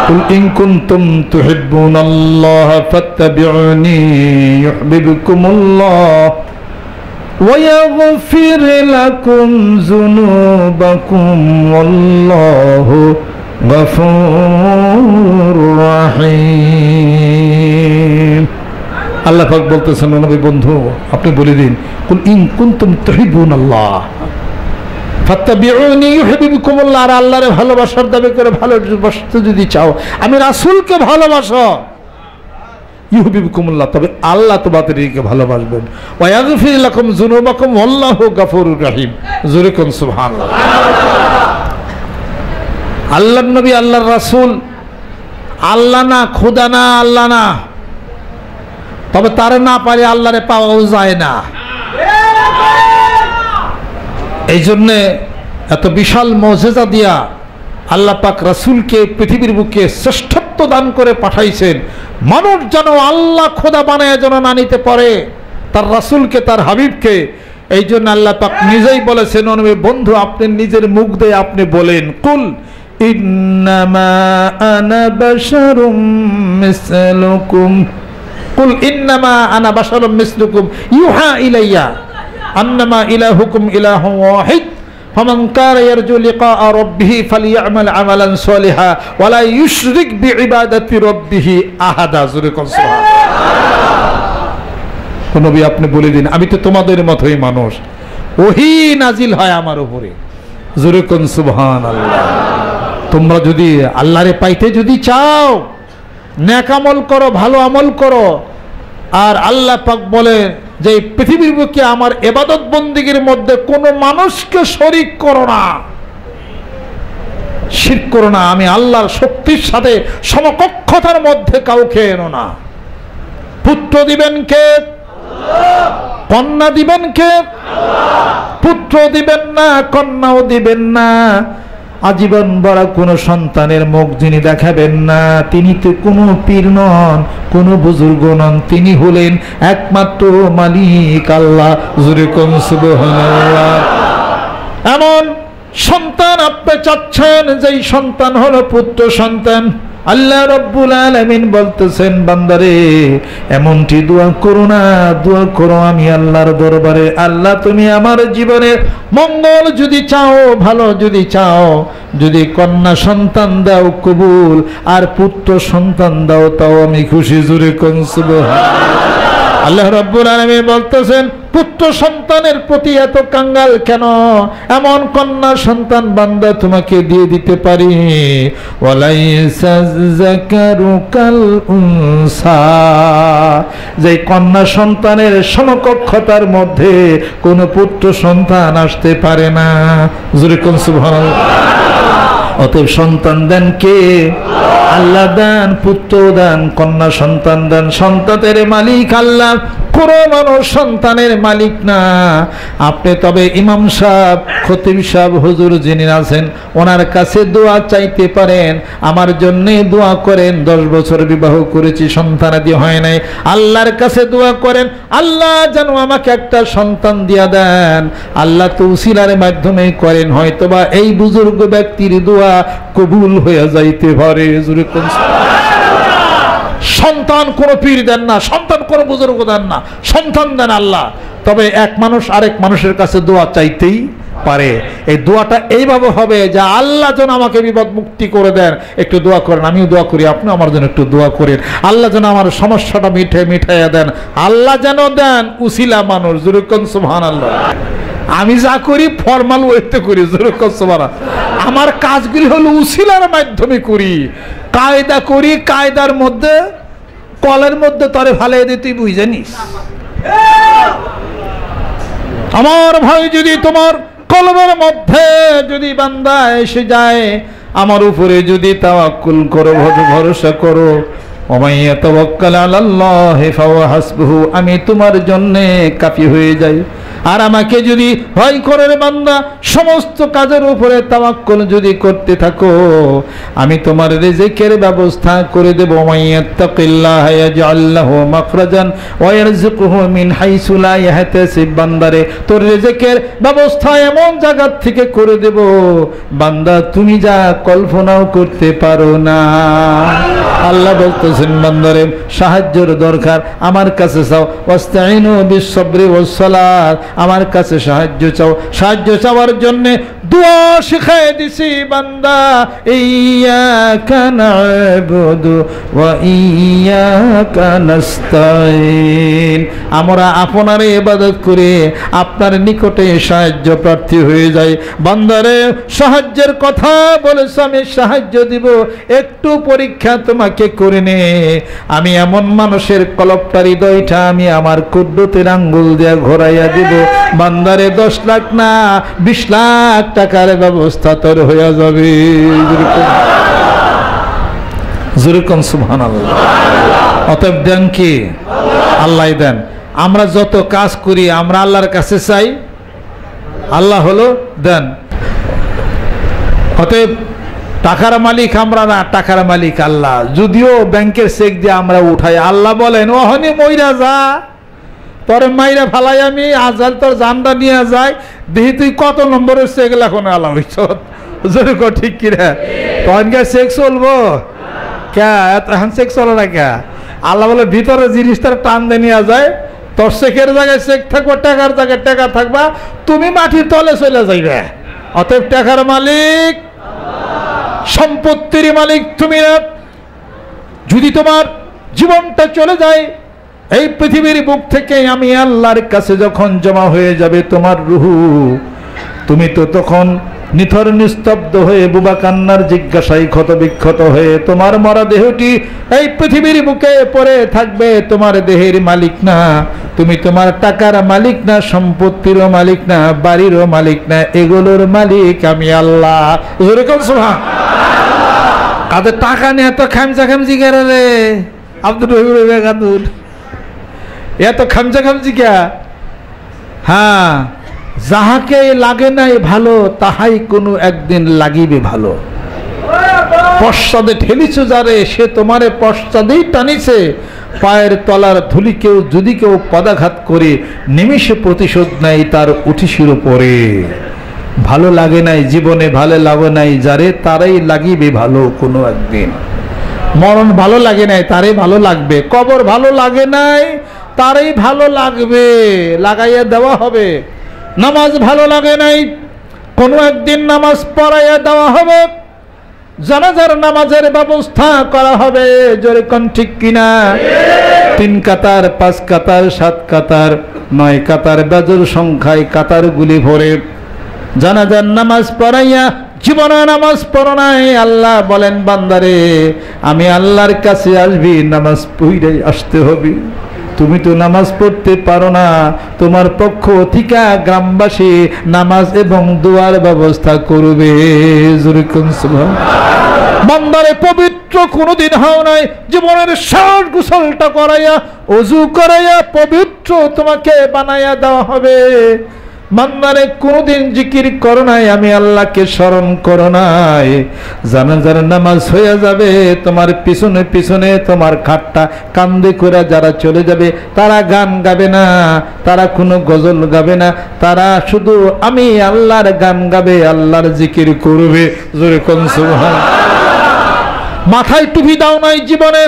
কুল ইন কুনতুম তুহিব্বুনাল্লাহ ফাত্তাবিউনি ইউহিব্বুকুমুল্লাহ ওয়া ইয়াগফির লাকুম যুনুবাকুম ওয়াল্লাহু গফুরুর রহিম। আল্লাহ পাক বলতেছেন, নবী বন্ধু আপনি বলে দিন, কুল ইন কুনতুম তুহিব্বুনাল্লাহ ফাত্তাবিউনি ইউহিব্বুকুমুল্লাহ। আর আল্লাহরে ভালোবাসার দাবি করে ভালোবাসতে যদি চাও, আমি রাসূলকে ভালোবাসো, ইউহিব্বুকুমুল্লাহ, তবে আল্লাহ তোমাদেরকে ভালোবাসবেন। ওয়া ইয়াগফির লাকুম যুনুবাকুম আল্লাহু গফুরুর রহিম। জোরে কোন সুবহানাল্লাহ। আল্লাহর নবী, আল্লাহর রাসূল আল্লাহ না, খোদা না, আল্লাহ না, তবে তারে না পারে আল্লাহরে পাওয়াও যায় না। এই জন্যে এত বিশাল মুজিজা দিয়া আল্লাহ পাক রাসূলকে পৃথিবীর বুকে শ্রেষ্ঠত্ব দান করে পাঠাইছেন, মানুষ যেন আল্লাহ খোদা বানায় যেন না নিতে পারে তার রাসূলকে, তার হাবিবকে। এই জন্য আল্লাহ পাক নিজেই বলেছেন, নবী বন্ধু আপনি নিজের মুখ দিয়ে আপনি বলেন, কুল ইন্নামা আনা বাশারুম মিসলুকুম, কুল ইন্নামা আনা বাশারুম মিসলুকুম ইউহা ইলাইয়া আন্নামা ইলাহুকুম ইলাহুন ওয়াহিদ ফামান কানা ইয়ারজু লিকা রাব্বিহি ফালইআমাল আমালান সালিহা ওয়া লা ইউশরিক বিইবাদাতি রাব্বিহি আহাদা। জোরে কোন সুবহানাল্লাহ। নবী আপনি বলে দিন, আমি তো তোমাদের মতোই মানুষ, ওহী নাজিল হয় আমার উপরে। জোরে কোন সুবহানাল্লাহ। তোমরা যদি আল্লাহরে পাইতে যদি চাও, নেক আমল করো, ভালো আমল করো। আর আল্লাহ পাক বলেন যে পৃথিবীর বুকে আমার ইবাদত বন্দেগীর মধ্যে কোনো মানুষকে শরীক করো না, শিরক করো না। আমি আল্লাহর শক্তির সাথে সমকক্ষতার মধ্যে কাউকে এনো না। পুত্র দিবেন কে? কন্যা দিবেন কে? পুত্র দিবেন না, কন্যাও দিবেন না। আজীবন বড় কোনো সন্তানের মুখ যিনি দেখাবেন না, তিনি তো কোনো পীর নন, কোনো বুজুর্গ নন, তিনি হলেন একমাত্র মালিক আল্লাহ। জোরে কোন সুবহানাল্লাহ। এমন সন্তান আপনি চাচ্ছেন, যেই সন্তান হলো পুত্র সন্তান। আল্লাহ রাব্বুল আলামিন বলতেছেন, বান্দারে এমনটি দোয়া করো না, দোয়া করো আমি আল্লাহর দরবারে, আল্লাহ তুমি আমার জীবনে মঙ্গল যদি চাও, ভালো যদি চাও, যদি কন্যা সন্তান দাও কবুল, আর পুত্র সন্তান দাও তাও আমি খুশি। জোরে কোন সুবহানাল্লাহ। আল্লাহ রাব্বুল আলামিন বলতেছেন, পুত্র সন্তানের প্রতি এত কাঙ্গাল কেন? এমন কন্যা সন্তান বান্দা তোমাকে দিয়ে দিতে পারি। ওয়ালাইসা যাকারু কাল উনসা, যে কন্যা সন্তানের সমকক্ষতার মধ্যে কোনো পুত্র সন্তান আসতে পারে না। জোরে কোন সুবহানাল্লাহ। অতএব সন্তান দেন কে? আল্লাহ দেন। পুত্র দেন, কন্যা সন্তান দেন। সন্তানের মালিক আল্লাহ, কোন মানুষ সন্তানের মালিক না। আপনি তবে ইমাম সাহেব, খতিব সাহেব, হুজুর যিনি আছেন ওনার কাছে দোয়া চাইতে পারেন, আমার জন্যে দোয়া করেন, 10 বছর বিবাহ করেছি, সন্তানাদি হয় নাই। আল্লাহর কাছে দোয়া করেন, আল্লাহ যেন আমাকে একটা সন্তান দিয়া দেন। আল্লাহ তো উসিলার মাধ্যমে করেন, হয়তোবা এই বুজুর্গ ব্যক্তির দোয়া কবুল হয়ে যাইতে পারে। সন্তান কোন পীর দেন না, সন্তান কোন বুজুর্গ দেন না, সন্তান দেন আল্লাহ। তবে এক মানুষ আরেক মানুষের কাছে দোয়া চাইতেই পারে। এই দোয়াটা এইভাবে হবে যে আল্লাহ যেন আমাকে বিপদ মুক্তি করে দেন, একটু দোয়া করেন। আমিও দোয়া করি, আপনি আমার জন্য একটু দোয়া করেন। আল্লাহ যেন আমার সমস্যাটা মিঠাইয়া দেন, আল্লাহ যেন দেন। উসিলা মানুষ, যেরকম সুবহানাল্লাহ। আমি যা করি ফরমাল ওয়েতে করি, যেরকম সুবহানাল্লাহ। আমার কাজগুলি হলো উসিলার মাধ্যমে করি, কায়দা করি। কায়দার মধ্যে কলের মধ্যে তরে ফালাই দিয়ে তুই বুঝে নিস। আমার ভাই, যদি তোমার কলমের মধ্যে যদি বান্দা এসে যায়, আমার উপরে যদি তাওয়াক্কুল করো, ভরসা করো, ওমাইয়া তাওয়াক্কাল আলাল্লাহি ফাহুয়া হাসবুহু, আমি তোমার জন্য কাফি হয়ে যাই। আর আমাকে যদি ভয় করে বান্দা, সমস্ত কাজের উপরে তাওয়াক্কুল যদি করতে থাকো, আমি তোমার রিজিকের ব্যবস্থা করে দেব। মাইয়াত্তাকিল্লাহা ইয়াজআল লাহু মাখরাজান ওয়া ইয়ারযুকুহু মিন হাইসু লা ইয়াহতাসিব। বান্দারে তোর রিজিকের ব্যবস্থা এমন জায়গা থেকে করে দেব, বান্দা তুমি যা কল্পনাও করতে পারো না। আল্লাহ বলতেছেন, বান্দারে সাহায্যের দরকার, আমার কাছে চাও। ওয়াস্তাইনু বিস-সাবরি ওয়াস-সালাত, আমার কাছে সাহায্য চাও। সাহায্য চাওয়ার জন্য দোয়া শিখাই দিছি বান্দা। ইয়্যাকা না'বুদু ওয়া ইয়্যাকা নাস্তাইন। আমরা আপনার ইবাদত করে আপনার নিকটে সাহায্য প্রার্থী হয়ে যাই। বান্দারে সাহায্যের কথা বলেছ, আমি সাহায্য দিব, একটু পরীক্ষা তোমাকে করে নে। আমি এমন মানুষের কলপটা, হৃদয়টা আমি আমার কুদ্দুতের আঙ্গুল দিয়ে ঘোরাইয়া দিব। বান্দারে 10 লাখ না 20 লাখ টাকার ব্যবস্থা তোর হয়ে যাবে। যেরকম সুবহানাল্লাহ। অতএব দেন কি? আল্লাহ দেন। আমরা যত কাজ করি আমরা আল্লাহর কাছে চাই, আল্লাহ হলো দেন। অতএব টাকার মালিক আমরা না, টাকার মালিক আল্লাহ। যদিও ব্যাংকের চেক দিয়ে আমরা উঠাই, আল্লাহ বলেন ওহনি মইরা যা, তোর মাইরা ফালাই আমি আজাল তোর জানটা নিয়ে যায়, দেখি তুই কত নম্বরের চেক লেখন আল্লাহ হইছ। ঠিক কিনা? তখনকার চেক চলবো কে? এখন চেক চলে না কে? আল্লাহ বলে ভিতরে জিনিসটার টান দিয়ে নিয়ে যায়, তোর চেকের জায়গায় চেক থাকবো, টাকার জায়গায় টাকা থাকবা, তুমি মাটির তলে চলে যাইবে। অতএব টাকার মালিক, সম্পত্তির মালিক তুমি না। যদি তোমার জীবনটা চলে যায় এই পৃথিবীর বুক থেকে, আমি আল্লাহর কাছে যখন জমা হয়ে যাবে তোমার রুহু, তুমি তো তখন নিথর নিস্তব্ধ হয়ে বুবা কান্নার জিজ্ঞাসায় ক্ষত বিক্ষত হয়ে তোমার মরা দেহটি এই পৃথিবীর বুকে পড়ে থাকবে। তোমার দেহের মালিক না, তুমি তোমার টাকার মালিক না, সম্পত্তিরও মালিক না, বাড়িরও মালিক না, এগুলোর মালিক আমি আল্লাহ। এরকম সুবহান। কাদের টাকা নিয়ে এত খামচি করে রে আব্দুল রহিম, এত খামচি কে? হ্যাঁ, যাহাকে লাগে নাই ভালো, তাহাই কোনো একদিন লাগিবে ভালো। পশ্চাদে ঠেলিছ যারে, সে তোমারে পশ্চাদেই টানিছে। পায়ের তলার ধুলি কেউ যদি কেউ পদাঘাত করে, নিমিষে প্রতিশোধ নাই তার উঠিসির উপরে। ভালো লাগে নাই জীবনে, ভালো লাগে নাই যারে, তারাই লাগিবে ভালো কোনো একদিন। মরণ ভালো লাগে নাই, তারাই ভালো লাগবে। কবর ভালো লাগে নাই, তারাই ভালো লাগবে, লাগাইয়া দেওয়া হবে। নামাজ ভালো লাগে নাই, কোনো একদিন নামাজ পড়াইয়া দেওয়া হবে। জানাজার নামাজের ব্যবস্থা করা হবে। জোরে কোন ঠিক কিনা? 3 কাতার, 5 কাতার, 7 কাতার, 9 কাতার, বেজর সংখ্যায় কাতার গুলি ভরে জানাজার নামাজ পড়াইয়া জীবনে নামাজ পড়ো নাই। আল্লাহ বলেন বান্দারে, আমি আল্লাহর কাছে আসবি, নামাজ পড়াই আসতে হবে। তুমি তো নামাজ পড়তে পারো না, তোমার পক্ষ থেকে গ্রামবাসী নামাজ এবং দোয়ার ব্যবস্থা করবে। বান্দারে পবিত্র কোনদিন হও নাই, জীবনের শেষ গোসলটা করাইয়া ওযু করাইয়া পবিত্র তোমাকে বানাইয়া দেওয়া হবে। বান্দারে কোনদিন জিকির করো নাই, আমি আল্লাহকে স্মরণ করো নাই, জানাজার নামাজ হয়ে যাবে, তোমার পিছনে পিছনে তোমার খাটটা কান্দে করে যারা চলে যাবে, তারা গান গাবে না, তারা কোনো গজল গাবে না, তারা শুধু আমি আল্লাহর গান গাবে, আল্লাহর জিকির করবে। জোরে কোন সুবহান। মাথায় টুপি দাও নাই জীবনে,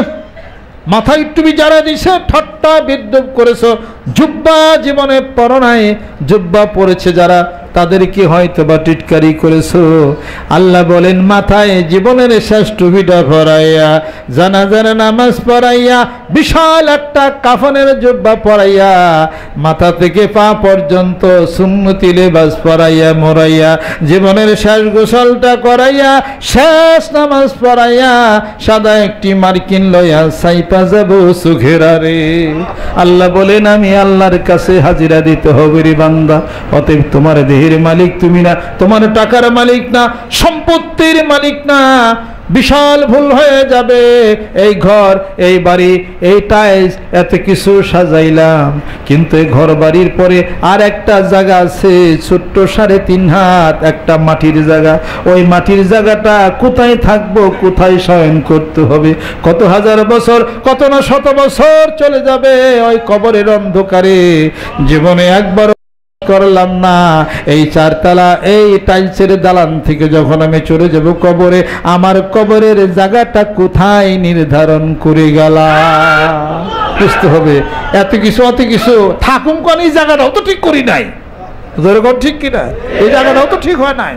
মাথায় টুপি যারা দিছে ঠাট্টা বিদ্রুপ করেছো, জুব্বা জীবনে পরো নাই, জুব্বা পরেছে যারা তাদেরকে হয়তো বা টিটকারি করেছো। আল্লাহ বলেন মাথায় জীবনের শেষ টুপিটা পরাইয়া, জানাজার নামাজ পড়াইয়া, বিশাল একটা কাফনের জুব্বা পরাইয়া, মাথা থেকে পা পর্যন্ত সুন্নতি লেবাস পরাইয়া মোরাইয়া, জীবনের শেষ গোসলটা করাইয়া, শেষ নামাজ পড়াইয়া, সাদা একটি মার্কিন লইয়া সাইপা যাব সুখেরা রে। আল্লাহ বলেন আমি আল্লাহর কাছে হাজিরা দিতে হবে রে বান্দা। অতএব তোমার দেহের মালিক তুমি না, তোমার টাকার মালিক না, সম্পত্তির মালিক না। বিশাল ভুল হয়ে যাবে। এই ঘর, এই বাড়ি, এই টাইলস, এত কিছু সাজাইলাম, কিন্তু এই ঘর বাড়ির পরে আর একটা জায়গা আছে, ছোট্ট 3.5 হাত একটা মাটির জায়গা। ওই মাটির জায়গাটা কোথায় থাকবো, কোথায় শয়ন করতে হবে, কত হাজার বছর, কত না শত বছর চলে যাবে ওই কবরের অন্ধকারে। জীবনে একবার করলাম না, এই 4 তলা এই টাইলসের দালান থেকে যখন আমি চলে যাব কবরে, আমার কবরের জায়গাটা কোথায় নির্ধারণ করে গেলাম, বুঝতে হবে। এত কিছু অত কিছু থাকুন কোন, এই জায়গাটাও তো ঠিক করি নাই, ঠিক কিনা, এই জায়গাটাও তো ঠিক হয় নাই।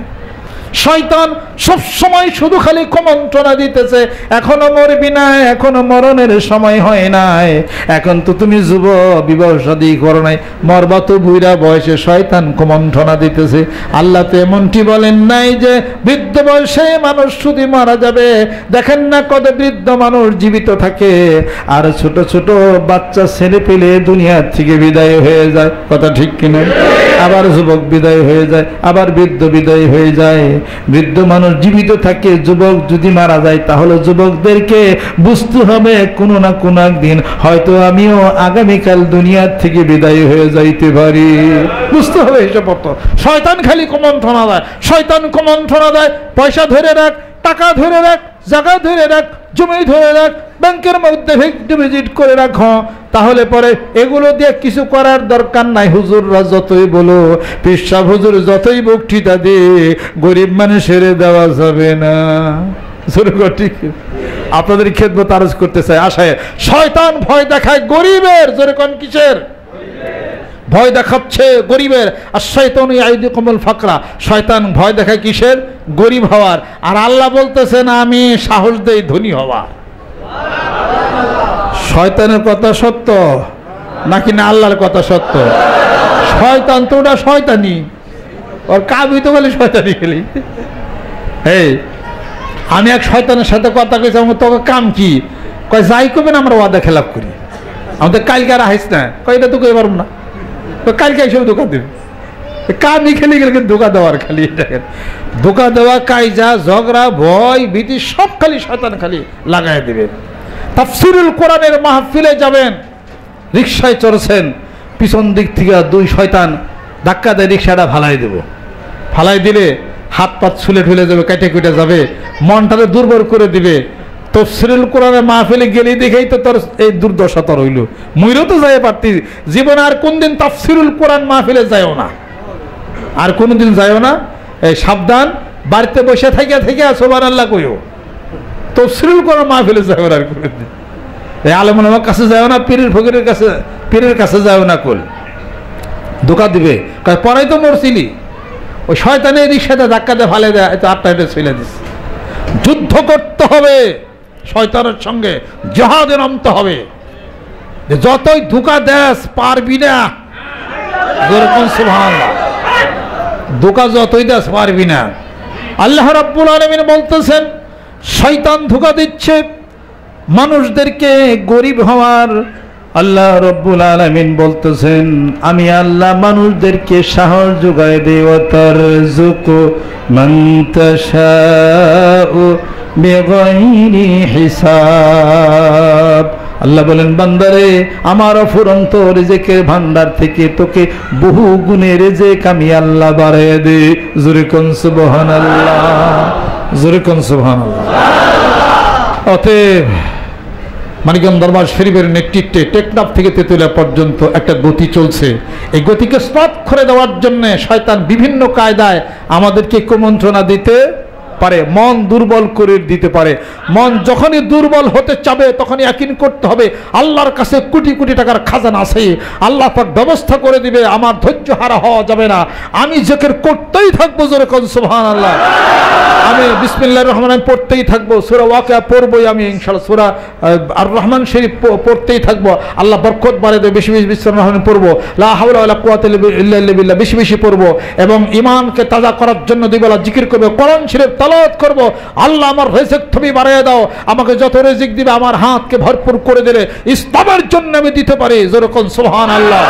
শয়তান সব সময় শুধু খালি কুমন্ত্রণা দিতেছে, এখনো মরবি না, এখনো মরণের সময় হয় নাই, এখন তো তুমি যুব, বিবাহ শাদী করো নাই, মরবা তো বুইরা বয়সে। শয়তান কুমন্ত্রণা দিতেছে। আল্লাহ তো এমনটি বলেন নাই যে বৃদ্ধ বয়সে মানুষ শুধু মারা যাবে। দেখেন না কত বৃদ্ধ মানুষ জীবিত থাকে, আর ছোট ছোট বাচ্চা ছেলে পেলে দুনিয়ার থেকে বিদায় হয়ে যায়, কথা ঠিক কিনা। আবার যুবক বিদায় হয়ে যায়, আবার বৃদ্ধ বিদায় হয়ে যায়। বৃদ্ধ মানুষ জীবিত থাকে, যুবক যদি মারা যায় তাহলে যুবকদেরকে বুঝতে হবে কোনো না কোনো একদিন হয়তো আমিও আগামীকাল দুনিয়ার থেকে বিদায় হয়ে যাইতে পারি, বুঝতে হবে এসব। শয়তান খালি কুমন্ত্রণা দেয়, শয়তান কুমন্ত্রণা দেয়, পয়সা ধরে রাখ, টাকা ধরে রাখ, জায়গা ধরে রাখ, জমি ধরে রাখ, ব্যাংকের মধ্যে ডিপোজিট করে রাখো, তাহলে পরে এগুলো দিয়ে কিছু করার দরকার নাই। হুজুররা যতই বলো, পীর সাহেব হুজুর যতই বক্তৃতা দিয়ে, গরিব মানুষের দেওয়া যাবে না। ঠিক আপনাদের খেদমত আরজ করতে চাই আশায়। শয়তান ভয় দেখায় গরিবের, জোরে কোন কিসের ভয় দেখাচ্ছে? গরিবের। আর শয়তান ইয়াইদুকুমুল ফাকরা, শয়তান ভয় দেখায় কিসের? গরিব হওয়ার। আর আল্লাহ বলতেছেন আমি সাহস দেই ধনী হওয়া। শয়তানের কথা সত্য নাকি না আল্লাহর কথা সত্য? শয়তান তো ওটা শয়তানি, ওর কাবি তো বলে শয়তানি খেলি। এই আমি এক শয়তানের সাথে কথা কইছি, আমার তোকে কাম কি? কয় যাই করবে না আমরা ওয়াদা খেলাপ করি, আমাদের কালকে আর আহিস না। কয় এটা তো কই পারব না, কালকে এসব ধোকা দেবে। কামি খেলে গেলে ধোকা দেওয়ার, খালি ধোকা দেওয়া, কাইজা ঝগড়া ভয় ভীতি সব খালি শয়তান খালি লাগাই দেবে। তাফসীরুল কোরআনের মাহফিলে যাবেন, রিকশায় চড়ছেন, পিছন দিক থেকে 2 শয়তান ধাক্কা দেয়, রিকশাটা ফালাই দেব। ফালাই দিলে হাত পাত ছুলে ঠুলে যাবে, কেটে কেটে যাবে, মনটাকে দুর্বল করে দিবে। তাফসীরুল কোরআনের মাহফিলে গেলেই দেখেই তো তোর এই দুর্দশা তোর হইল। মুইরও তো যাই পারতি, জীবনে আর কোনদিন তাফসীরুল কোরআন মাহফিলে যাইও না, আর কোনদিন যাইও না। এই সাবধান, বাড়িতে বসে থেকে থেকে সুবহানাল্লাহ কইও, তাফসীরুল কোরআন মাহফিলে যাইও না, আর কোনদিন এই আলেম ওলামার কাছে যাইও না, পীরের ফকিরের কাছে, পীরের কাছে যাইও না। কোল ধোকা দিবে, কয় পড়াই তো মরছিলি। ওই শয়তানের রিকশাটা ধাক্কা দিয়ে ফালে দেয়, তো আপনার ছেলে দিচ্ছে। যুদ্ধ করতে হবে শয়তানের সঙ্গে, জিহাদে নামতে হবে। যতই ধোকা দেস পারবি না, সুবহানাল্লাহ, ধোকা যতই দেস পারবি না। আল্লাহ রাব্বুল আলামিন বলতেছেন শয়তান ধোকা দিচ্ছে মানুষদেরকে গরিব হওয়ার, আল্লাহ রব্বুল আলামিন বলতেছেন, আমি আল্লাহ মানুষদেরকে সাহস যোগায় দেই, ওয়া তারযুকু মান তাশাউ বিগাইরি হিসাব। আল্লাহ বলেন, বান্দারে আমার অফুরন্ত রিজিকের ভান্ডার থেকে তোকে বহু গুণে রিজিক আমি আল্লাহ বাড়ায় দেই। জোরে কোন সুবহানাল্লাহ, জোরে কোন সুবহানাল্লাহ। অতএব মানিকগঞ্জ দরবার শরীফের নেতৃত্বে টেকনাফ থেকে তেতুলিয়া পর্যন্ত একটা গতি চলছে। এই গতিকে স্টপ করে দেওয়ার জন্য শয়তান বিভিন্ন কায়দায় আমাদেরকে কুমন্ত্রণা দিতে পারে, মন দুর্বল করে দিতে পারে। মন যখনই দুর্বল হতে চাবে তখনই ইয়াকিন করতে হবে আল্লাহর কাছে কোটি কোটি টাকার খাজানা আছে, আল্লাহ পাক ব্যবস্থা করে দিবে, আমার ধৈর্য হারা হওয়া যাবে না, আমি জিকির করতেই থাকবো। জোরে কোন সুবহানাল্লাহ। আমি বিসমিল্লাহির রহমানির রহিম পড়তেই থাকবো, সূরা ওয়াকিয়া পড়বই আমি ইনশাআল্লাহ, সূরা আর রহমান শরীফ পড়তেই থাকবো, আল্লাহ বরকত বাড়িয়ে দেবে, বেশি বেশি বিসমিল্লাহির রহমানির পড়বো, লা হাওলা ওয়ালা কুওয়াতা ইল্লা বিল্লাহ বেশি বেশি পড়বো, এবং ঈমানকে তাজা করার জন্য দুই বেলা জিকির করব, কোরআন শরীফ তেলাওয়াত করব। আল্লাহ আমার রিজিক তুমি বাড়িয়ে দাও, আমাকে যত রিজিক দিবে আমার হাতকে ভরপুর করে দিলে ইসলামের জন্য আমি দিতে পারি। জোরে কোন সুবহানাল্লাহ।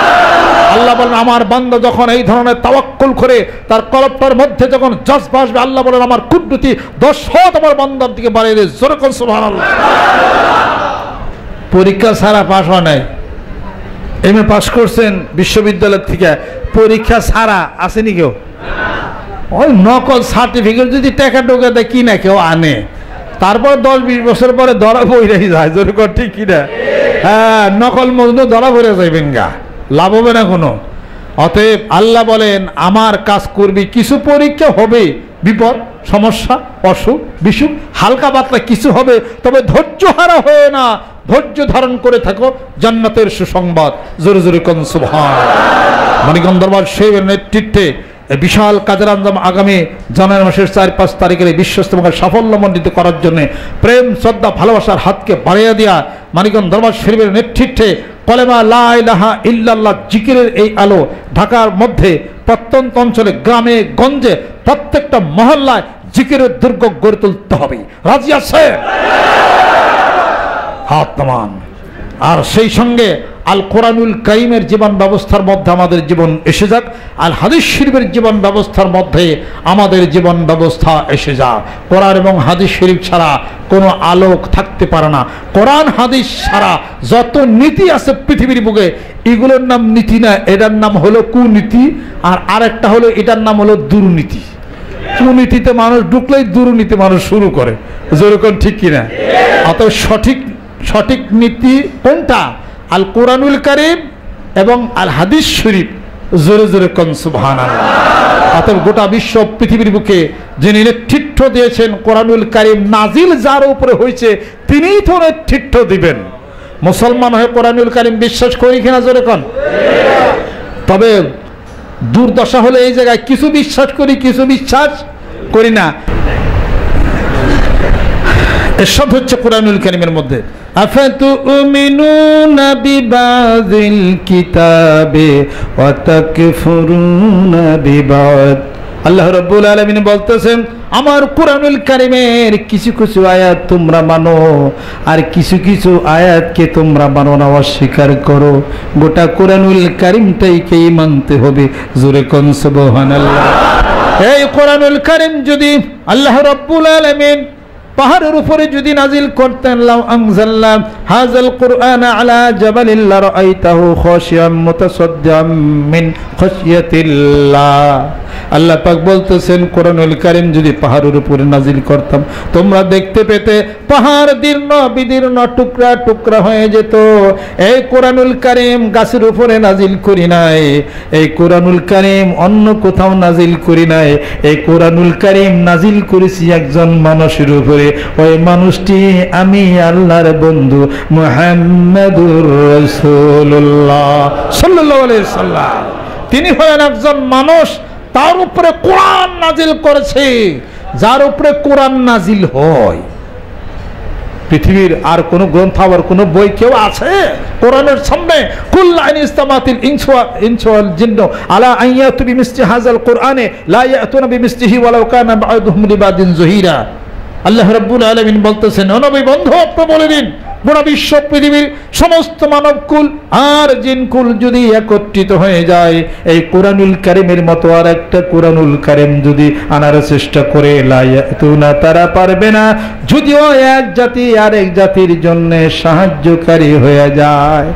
আল্লাহ বলেন, আমার বান্দা যখন এই ধরনের তাওয়াক্কুল করে তার কলবটার মধ্যে যখন জজবা আসবে, আল্লাহ বলেন আমার কুদরতি 10 হাত আমার বান্দার দিকে বাড়িয়ে দেয়। জোরে কোন সুবহানাল্লাহ। পরীক্ষা ছাড়া পাস হয় নাই, এমএ পাস করছেন বিশ্ববিদ্যালয় থেকে, পরীক্ষা ছাড়া আসেনি কেউ? ওই নকল সার্টিফিকেট যদি টাকা টোকা দেয় কি না কেউ আনে, তারপর 10-20 বছর পরে ধরা পড়ে যায়। জোরে কর ঠিক কিনা? হ্যাঁ, নকল মজনু ধরা পড়ে যাইবেন গা, লাভ হবে না কোনো। অতএব আল্লাহ বলেন আমার কাজ করবি, কিছু পরীক্ষা হবে, বিপদ সমস্যা অসুখ বিসুখ হালকা পাতলা কিছু হবে, তবে ধৈর্য হারা হয়ে না, ধৈর্য ধারণ করে থাকো, জান্নাতের সুসংবাদ। জোরে জোরে কোন সুবহানাল্লাহ। মানিকগঞ্জ দরবার শরীফের নেতৃত্বে বিশাল কাজের আঞ্জাম আগামী জানুয়ারি মাসের 4-5 তারিখের বিশ্বস্ত সাফল্যমণ্ডিত করার জন্য প্রেম শ্রদ্ধা ভালোবাসার হাতকে বাড়িয়ে দেওয়া মানিকগঞ্জ দরবার শরীফের নেতৃত্বে কলেমা লা ইলাহা ইল্লাল্লাহ জিকিরের এই আলো ঢাকার মধ্যে প্রত্যন্ত অঞ্চলে গ্রামে গঞ্জে প্রত্যেকটা মহল্লায় জিকিরের দুর্গ গড়ে তুলতে হবে। রাজি আছে? হাত নামান। আর সেই সঙ্গে আল কোরআনুল কারীমের জীবন ব্যবস্থার মধ্যে আমাদের জীবন এসে যাক, আল হাদিস শরীফের জীবন ব্যবস্থার মধ্যে আমাদের জীবন ব্যবস্থা এসে যাক। কোরআন এবং হাদিস শরীফ ছাড়া কোনো আলোক থাকতে পারে না। কোরআন হাদিস ছাড়া যত নীতি আছে পৃথিবীর বুকে, এগুলোর নাম নীতি না, এটার নাম হলো কুনীতি, আর আরেকটা হলো এটার নাম হলো দুর্নীতি। কুনীতিতে মানুষ ঢুকলেই দুর্নীতি মানুষ শুরু করে। যেরকম ঠিক কিনা? অত সঠিক নীতি কোনটা? আল কোরআনুল কারীম এবং আল হাদিস শরীফ। জোরে জোরে কোন সুবহানাল্লাহ। অতএব গোটা বিশ্ব পৃথিবীর বুকে যিনি নেতৃত্ব দিয়েছেন, কোরআনুল কারীম নাজিল যার উপরে হয়েছে তিনিই তো নেতৃত্ব দিবেন। মুসলমান হয়ে কোরআনুল কারীম বিশ্বাস করি কিনা? জোরে কোন। তবে দুর্দশা হলো এই জায়গায় কিছু বিশ্বাস করি, কিছু বিশ্বাস করি না। এসব হচ্ছে কোরআনুল কারীমের মধ্যে। আফাতুমিনুনা বিবাযিল কিতাবে ওয়া তাকফুরুনা বিবাদ। আল্লাহ রাব্বুল আলামিন বলতেছেন আমার কোরআনুল কারীমের কিছু কিছু আয়াত তোমরা মানো, আর কিছু কিছু আয়াতকে তোমরা মানো না, অস্বীকার করো। গোটা কোরআনুল কারীমটাইকে মানতে হবে। জোরে কোন সুবহানাল্লাহ। এই কোরআনুল কারীম যদি আল্লাহ রাব্বুল আলামিন পাহাড়ের উপরে যদি নাজিল করতেন, লাউ আনজালনা হাযাল কুরআনা আলা জাবালিন লারাআইতাহু খাশিয়াম মুতাসাদ্দিআম মিন খাশিয়াতিল্লাহ। আল্লাহ পাক বলতেছেন কোরআনুল কারীম যদি পাহাড়ের উপরে নাজিল করতাম তোমরা দেখতে পেতে পাহাড় দীর্ণ বিদীর্ণ টুকরা টুকরা হয়ে যেত। এই কোরআনুল কারীম গাছের উপরে নাজিল করি নাই, এই কোরআনুল কারীম অন্য কোথাও নাজিল করি নাই, এই কোরআনুল কারীম নাজিল করেছি একজন মানুষের উপরে। ওই মানুষটি আমি আল্লাহর বন্ধু মুহাম্মাদুর রাসূলুল্লাহ সাল্লাল্লাহু আলাইহি সাল্লাম। তিনি হলেন একজন মানুষ, তার উপরে কোরআন নাজিল করেছে। যার উপরে কোরআন নাজিল হয়, পৃথিবীর আর কোন গ্রন্থ আবার কোন বই কেউ আছে কোরআনের সামনে? কুল আইন ইসতামাতিল ইনসু ওয়াল জিন্নু আলা আন ইয়াতু বিমিসলি হাযাল কুরআনে লা ইয়াতুনা বিমিসলিহি ওয়ালাউ কানা বা'দুহুম লিবাদিন যহিরা। আল্লাহ রাব্বুল আলামিন বলতেছেন, ও নবী বন্ধু, আপনি বলে দিন গোটা বিশ্ব পৃথিবীর সমস্ত মানবকুল আর জিনকুল যদি একত্রিত হয়ে যায়, এই কোরআনুল কারীমের মতো আর একটা কোরআনুল কারীম যদি আনার চেষ্টা করে, লা ইয়াতুনা, তারা পারবে না। যদিও এক জাতি আরেক জাতির জন্য সাহায্যকারী হয়ে যায়,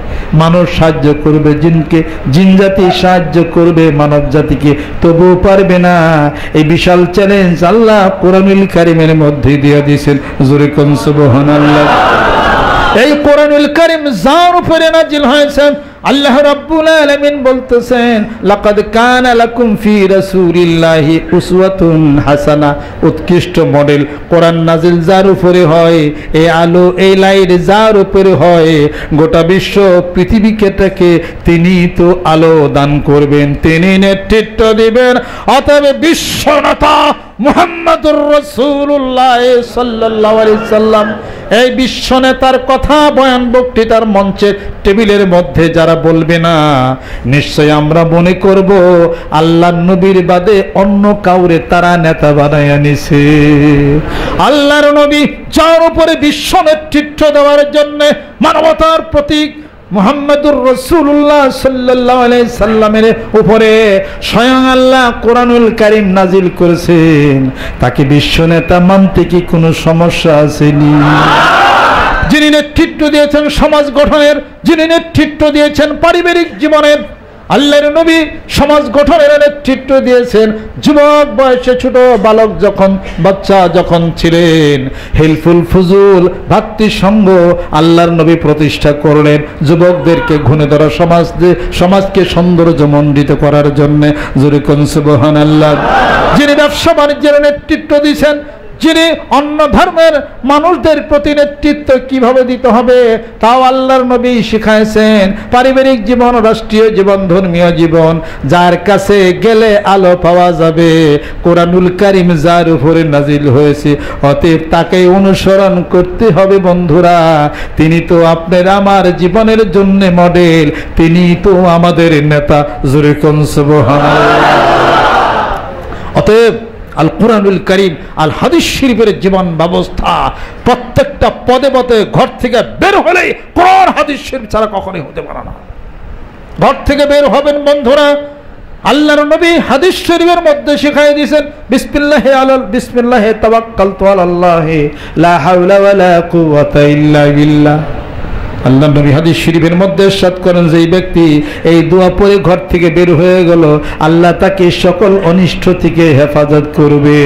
মানুষ সাহায্য করবে জিনকে, জিন জাতি সাহায্য করবে মানব জাতিকে, তবুও পারবে না। এই বিশাল চ্যালেঞ্জ আল্লাহ কোরআনুল কারীমের মধ্যে দিয়ে দিয়েছেন। জোরে কোন সুবহানাল্লাহ। এই কোরআনুল কারীম যার উপরে নাজিল হয়েছে, আল্লাহ রাব্বুল আলামিন বলতেছেন, লাকাদ কানা লাকুম ফি রাসূলিল্লাহি উসওয়াতুন হাসানা, উৎকৃষ্ট মডেল কোরআন নাজিল যার উপরে হয়, এই আলো এই লাইট যার উপরে হয়, গোটা বিশ্ব পৃথিবীকে থেকে তিনি তো আলো দান করবেন, তিনি নেতৃত্ব দিবেন। অতএব বিশ্বনেতা মুহাম্মদুর রাসূলুল্লাহ সাল্লাল্লাহু আলাইহি সাল্লাম এই বিশ্ব নেতার কথা বয়ান বক্তৃতার মঞ্চের টেবিলের মধ্যে যারা বলবে না, নিশ্চয় আমরা মনে করব আল্লাহর নবীর বাদে অন্য কাউরে তারা নেতা বানায়া নিছে। আল্লাহর নবী যার উপরে বিশ্ব নেতৃত্ব দেওয়ার জন্য মানবতার প্রতীক মুহাম্মদুর রাসূলুল্লাহ সাল্লাল্লাহু আলাইহি সাল্লামের উপরে স্বয়ং আল্লাহ কোরআনুল কারীম নাজিল করেছেন, তাকে বিশ্ব নেতা মানতে কি কোনো সমস্যা আসেনি? যিনি নেতৃত্ব দিয়েছেন সমাজ গঠনের, যিনি নেতৃত্ব দিয়েছেন পারিবারিক জীবনের, আল্লাহর নবী সমাজ গঠনের নেতৃত্ব দিয়েছেন। যুবক বয়সে ছোট বালক যখন বাচ্চা যখন ছিলেন, হেলফুল ফুজুল ভাতৃসংঘ আল্লাহর নবী প্রতিষ্ঠা করলেন, যুবকদেরকে ঘুণে ধরা সমাজকে সৌন্দর্যমণ্ডিত করার জন্য। জোরে কোন সুবহানাল্লাহ। যিনি ব্যবসা বাণিজ্যের নেতৃত্ব দিয়েছেন, যিনি অন্য ধর্মের মানুষদের প্রতি নেতৃত্ব কিভাবে দিতে হবে তাও আল্লাহর নবী শিখাইছেন। পারিবারিক জীবন, রাষ্ট্রীয় জীবন, ধর্মীয় জীবন, যার কাছে গেলে আলো পাওয়া যাবে, কোরআনুল কারীম যার উপরে নাজিল হয়েছে, অতএব তাকে অনুসরণ করতে হবে বন্ধুরা। তিনি তো আপনার আমার জীবনের জন্য মডেল, তিনি তো আমাদের নেতা। জোরে কোন সুবহানাল্লাহ। অতএব আল কোরআনুল কারীম, আল হাদিস শরীফের জীবন ব্যবস্থা প্রত্যেকটা পদে পদে ঘর থেকে বের হলে কোরআন হাদিস শরীফ ছাড়া কখনোই হতে পারে না। ঘর থেকে বের হবেন বন্ধুরা, আল্লাহর নবী হাদিস শরীফের মধ্যে শিখাই দিয়েছেন, বিসমিল্লাহি তাওয়াক্কালতু আলাল্লাহি লা হাওলা ওয়ালা কুওয়াতা ইল্লা বিল্লাহ। আল্লাহ নবী হাদিস শরীফের মধ্যে ইরশাদ করেন যে এই ব্যক্তি এই দোয়া পড়ে ঘর থেকে বের হয়ে গেল, আল্লাহ তাকে সকল অনিষ্ট থেকে হেফাজত করবে।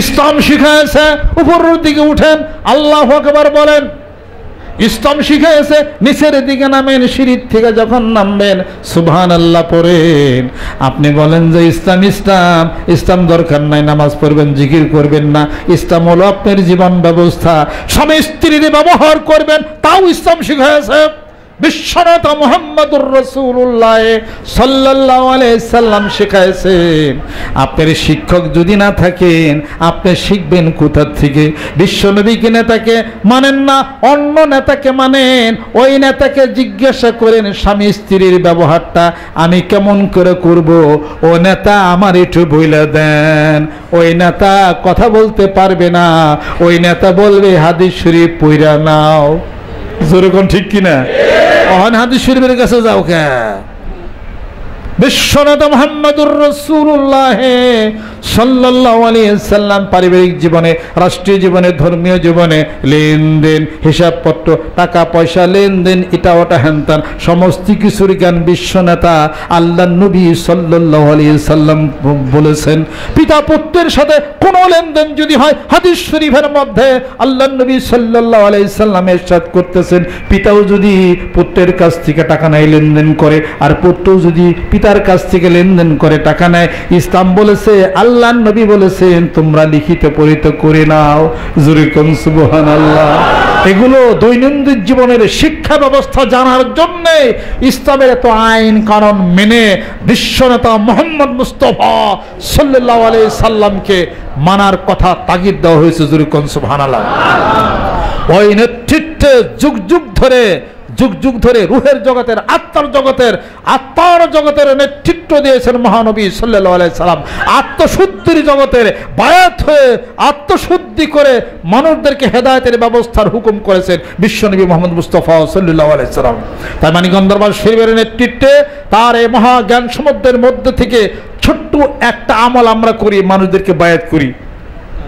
ইসলাম শিখাইছে উপরের দিকে উঠেন, আল্লাহু আকবার বলেন। ইসলাম শিখাইছে নিচের দিকে নামেন, সিঁড়ির থেকে যখন নামবেন সুবহানাল্লাহ পড়েন। আপনি বলেন যে ইসলাম ইসলাম ইসলাম দরকার নাই, নামাজ পড়বেন, জিকির করবেন না। ইসলাম হলো আপনার জীবন ব্যবস্থা, স্বামী স্ত্রীর ব্যবহার করবেন, তাও ইসলাম শিখাইছে। বিশ্বনেতা মুহাম্মদুর রাসূলুল্লাহ সাল্লাল্লাহু আলাইহি সাল্লাম শিখাইছেন, আপনার শিক্ষক যদি না থাকেন আপনি শিখবেন কোথা থেকে? বিশ্বনবীকে নেতাকে মানেন না, অন্য নেতাকে মানেন। ওই নেতাকে জিজ্ঞাসা করেন স্বামী স্ত্রীর ব্যবহারটা আমি কেমন করে করব, ও নেতা আমার একটু বইলা দেন। ওই নেতা কথা বলতে পারবে না, ওই নেতা বলবে হাদিস শরীফ পড়া নাও। জোরে কোন ঠিক কিনা? ওখান হাদিস শরীফের কাছে যাও কে? বিশ্বনেতা মুহাম্মদুর রাসূলুল্লাহ সাল্লাল্লাহু আলাইহি সাল্লাম পারিবারিক জীবনে, রাষ্ট্রীয় জীবনে, ধর্মীয় জীবনে লেনদেন, হিসাবপত্র, টাকা পয়সা লেনদেন, এটা ওটা হ্যানত্যান সমস্ত কিছুর জ্ঞান বিশ্বনেতা আল্লাহর নবী সাল্লাল্লাহু আলাইহি সাল্লাম বলেছেন। পিতা পুত্রের সাথে কোনো লেনদেন যদি হয়, হাদিস শরীফের মধ্যে আল্লাহর নবী সাল্লাল্লাহু আলাইহি সাল্লাম ইরশাদ করতেছেন, পিতাও যদি পুত্রের কাছ থেকে টাকা নেয় লেনদেন করে, আর পুত্রও যদি পিতার কাছ থেকে লেনদেন করে টাকা নেয়, ইসলাম বলেছে, আল্লাহর নবী বলেছেন তোমরা লিখিত পরিত করে নাও। জোরে কোন সুবহানাল্লাহ। এগুলো দৈনন্দিন জীবনের শিক্ষা ব্যবস্থা জানার জন্য ইসলামের এত আইন কানুন মেনে বিশ্বনেতা মুহাম্মদ মুস্তাফা সাল্লাল্লাহু আলাইহি সাল্লামকে মানার কথা তাগিদ দেওয়া হয়েছে। জোরে কোন সুবহানাল্লাহ। ওই নেতৃত্বে যুগ যুগ ধরে যুগ যুগ ধরে রুহের জগতের আত্মার জগতের নেতৃত্ব দিয়েছেন মহানবী সাল্লাল্লাহু আলাইহি সাল্লাম। আত্মশুদ্ধির জগতের বায়াত হয়ে আত্মশুদ্ধি করে মানুষদেরকে হেদায়েতের ব্যবস্থার হুকুম করেছেন বিশ্বনবী মুহাম্মদ মুস্তাফা সাল্লাল্লাহু আলাইহি সাল্লাম। তাই মানিকগঞ্জ দরবার শরীফের নেতৃত্বে তার এই মহা জ্ঞান সমুদ্রের মধ্যে থেকে ছোট্ট একটা আমল আমরা করি, মানুষদেরকে বায়াত করি।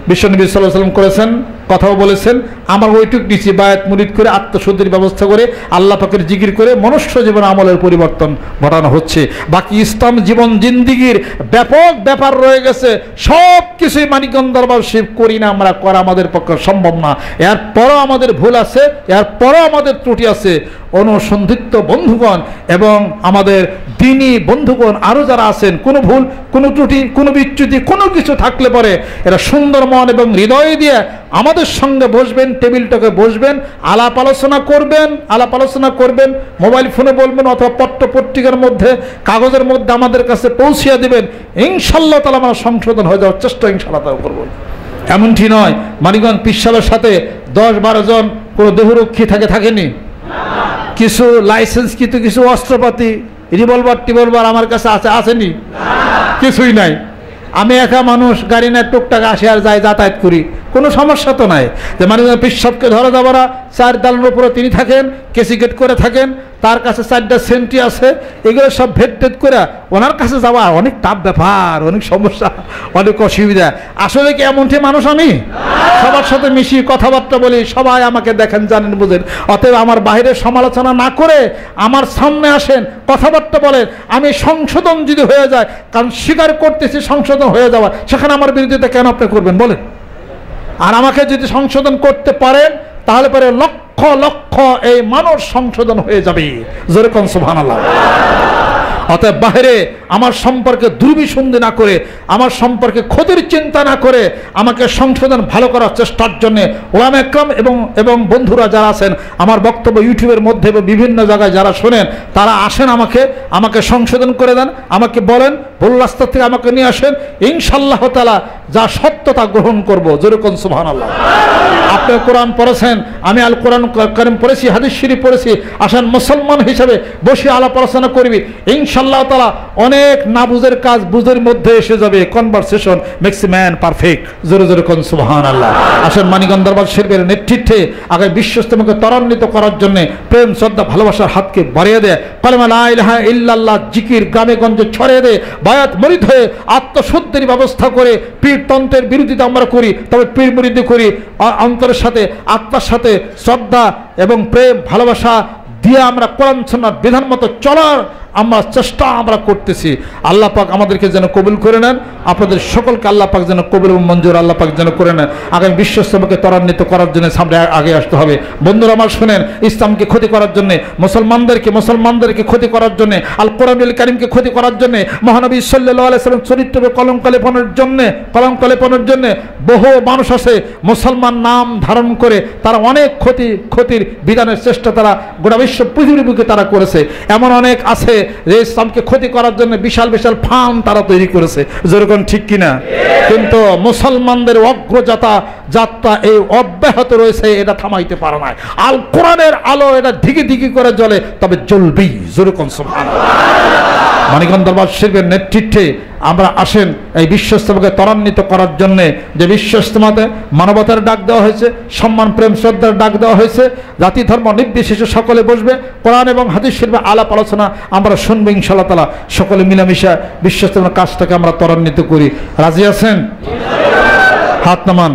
বিশ্বনবী সাল্লাল্লাহু আলাইহি ওয়াসাল্লাম করেছেন, কথাও বলেছেন, আমার ওইটুক নিচে বায়াত মুরিদ করে আত্মশুদ্ধির ব্যবস্থা করে আল্লাহ পাকের জিকির করে মনুষ্য জীবন আমলের পরিবর্তন ঘটানো হচ্ছে। বাকি ইসলাম জীবন জিন্দিগির ব্যাপক ব্যাপার রয়ে গেছে, সব কিছুই মানিকগঞ্জ দরবার শরীফ করি না আমরা, করা আমাদের পক্ষে সম্ভব না। এরপরও আমাদের ভুল আছে, এরপরও আমাদের ত্রুটি আছে। অনুসন্ধিত বন্ধুগণ এবং আমাদের দিনী বন্ধুগণ আরও যারা আছেন, কোনো ভুল, কোনো ত্রুটি, কোনো বিচ্যুতি, কোনো কিছু থাকলে পরে এরা সুন্দর মন এবং হৃদয় দিয়ে আমাদের সঙ্গে বসবেন, টেবিলটাকে বসবেন, আলাপ আলোচনা করবেন, মোবাইল ফোনে বলবেন অথবা পত্র পত্রিকার মধ্যে, কাগজের মধ্যে আমাদের কাছে পৌঁছিয়ে দেবেন। ইনশাআল্লাহ তাআলা আমরা সংশোধন হয়ে যাওয়ার চেষ্টা ইনশাআল্লাহ তাআলা করব। এমনটি নয় মানিকগঞ্জ পীর সাহেবের সাথে 10-12 জন কোনো দেহরক্ষী থাকেনি, কিছু লাইসেন্স, কিছু অস্ত্রপাতি, রিভলভার আমার কাছে আসেনি, কিছুই নাই। আমি একা মানুষ, গাড়ি না টুকটাক আসে আর যাই, যাতায়াত করি, কোনো সমস্যা তো নাই। যে মানিকগঞ্জ পীর সাহেবকে ধরা যাবারা 4 দালানের উপরে তিনি থাকেন, কেসিগেট করে থাকেন, তার কাছে 4টা সেন্টি আছে, এগুলো সব ভেদ করে ওনার কাছে যাওয়া অনেক টাফ ব্যাপার, অনেক সমস্যা, অনেক অসুবিধা। আসলে কি এমনটি মানুষ আমি? সবার সাথে মিশি, কথাবার্তা বলি, সবাই আমাকে দেখেন, জানেন, বুঝেন। অতএব আমার বাইরের সমালোচনা না করে আমার সামনে আসেন, কথাবার্তা বলেন। আমি সংশোধন যদি হয়ে যায়, কারণ স্বীকার করতেছি সংশোধন হয়ে যাওয়া, সেখানে আমার বিরোধিতা কেন আপনি করবেন বলেন? আর আমাকে যদি সংশোধন করতে পারেন তাহলে পরে লক্ষ লক্ষ এই মানুষ সংশোধন হয়ে যাবে। জোরে কোন সুবহানাল্লাহ। অতএব বাহিরে আমার সম্পর্কে দুর্বিসন্ধি না করে, আমার সম্পর্কে ক্ষতির চিন্তা না করে আমাকে সংশোধন ভালো করার চেষ্টার জন্য ওলামা একরাম এবং বন্ধুরা যারা আছেন, আমার বক্তব্য ইউটিউবের মধ্যে এবং বিভিন্ন জায়গায় যারা শোনেন, তারা আসেন, আমাকে সংশোধন করে দেন, আমাকে বলেন, ভুল রাস্তা থেকে আমাকে নিয়ে আসেন। ইনশাআল্লাহ তাআলা যা সত্যতা গ্রহণ করব। জোরে কোন সুবহানাল্লাহ। আপনি কোরআন পড়েছেন, আমি আল কোরআন কারীম পড়েছি, হাদিস শরীফ পড়েছি। আসেন মুসলমান হিসেবে বসে আলাপ আলোচনা করবি, ইনশাআল্লাহ তাআলা অনেক না বুঝের কাজ বুঝের মধ্যে এসে যাবে। Conversation makes man perfect. জোরে জোরে কোন সুবহানাল্লাহ। আসেন মানিকগঞ্জ দরবার শরীফের নেতৃত্বে আগে বিশ্ব ইসলামকে ত্বরান্বিত করার জন্য প্রেম, শ্রদ্ধা, ভালোবাসার হাতকে বাড়িয়ে দেয়, কালেমা লা ইলাহা ইল্লাল্লাহ জিকির গ্রামে গঞ্জে ছড়িয়ে দেয়, বায়াত মুরিদ হয়ে আত্মশুদ্ধির ব্যবস্থা করে পীরতন্ত্রের বিরোধিতা আমরা করি, তবে পীর মুরিদি করি অন্তরের সাথে, আত্মার সাথে শ্রদ্ধা এবং প্রেম ভালোবাসা দিয়ে আমরা কোরআন সুন্নাহর বিধান মতো চলার আমরা চেষ্টা করতেছি। আল্লাহ পাক আমাদেরকে যেন কবুল করে নেন, আপনাদের সকলকে আল্লাহ পাক যেন কবুল এবং মঞ্জুর আল্লাহ পাক যেন করে নেন। আগামী বিশ্ব ইসলামকে ত্বরান্বিত করার জন্য সামনে আগে আসতে হবে। বন্ধুরা আমার শুনেন, ইসলামকে ক্ষতি করার জন্য, মুসলমানদেরকে ক্ষতি করার জন্য, আল কোরআনুল কারীমকে ক্ষতি করার জন্য, মহানবী সাল্লাল্লাহু আলাইহি ওয়াসাল্লাম চরিত্রকে কলঙ্ক লেপনের জন্য বহু মানুষ আছে মুসলমান নাম ধারণ করে তারা অনেক ক্ষতির বিধানের চেষ্টা তারা গোটা বিশ্ব পৃথিবীর বুকে তারা করেছে। এমন অনেক আছে যে ইসলামকে ক্ষতি করার জন্য বিশাল বিশাল ফান তারা তৈরি করেছে। যেরকম ঠিক কিনা? কিন্তু মুসলমানদের যাত্রা এই অব্যাহত রয়েছে, এটা থামাইতে পারে না। আল কোরআনের আলো এটা ধিকি ধিকি করে জ্বলে, তবে জ্বলবেই। যেরকম সুবহানাল্লাহ। মানিকগঞ্জ দরবার শরীফের নেতৃত্বে আমরা আসেন এই বিশ্ব ইজতেমাকে ত্বরান্বিত করার জন্যে। যে বিশ্ব ইজতেমাতে মানবতার ডাক দেওয়া হয়েছে, সম্মান প্রেম শ্রদ্ধার ডাক দেওয়া হয়েছে, জাতি ধর্ম নির্বিশেষে সকলে বসবে, কোরআন এবং হাদিস শরীফে আলাপ আলোচনা আমরা শুনবো ইনশাআল্লাহ তাআলা। সকলে মিলামিশা বিশ্ব ইজতেমার কাজটাকে আমরা ত্বরান্বিত করি। রাজি আছেন? হাত নামান।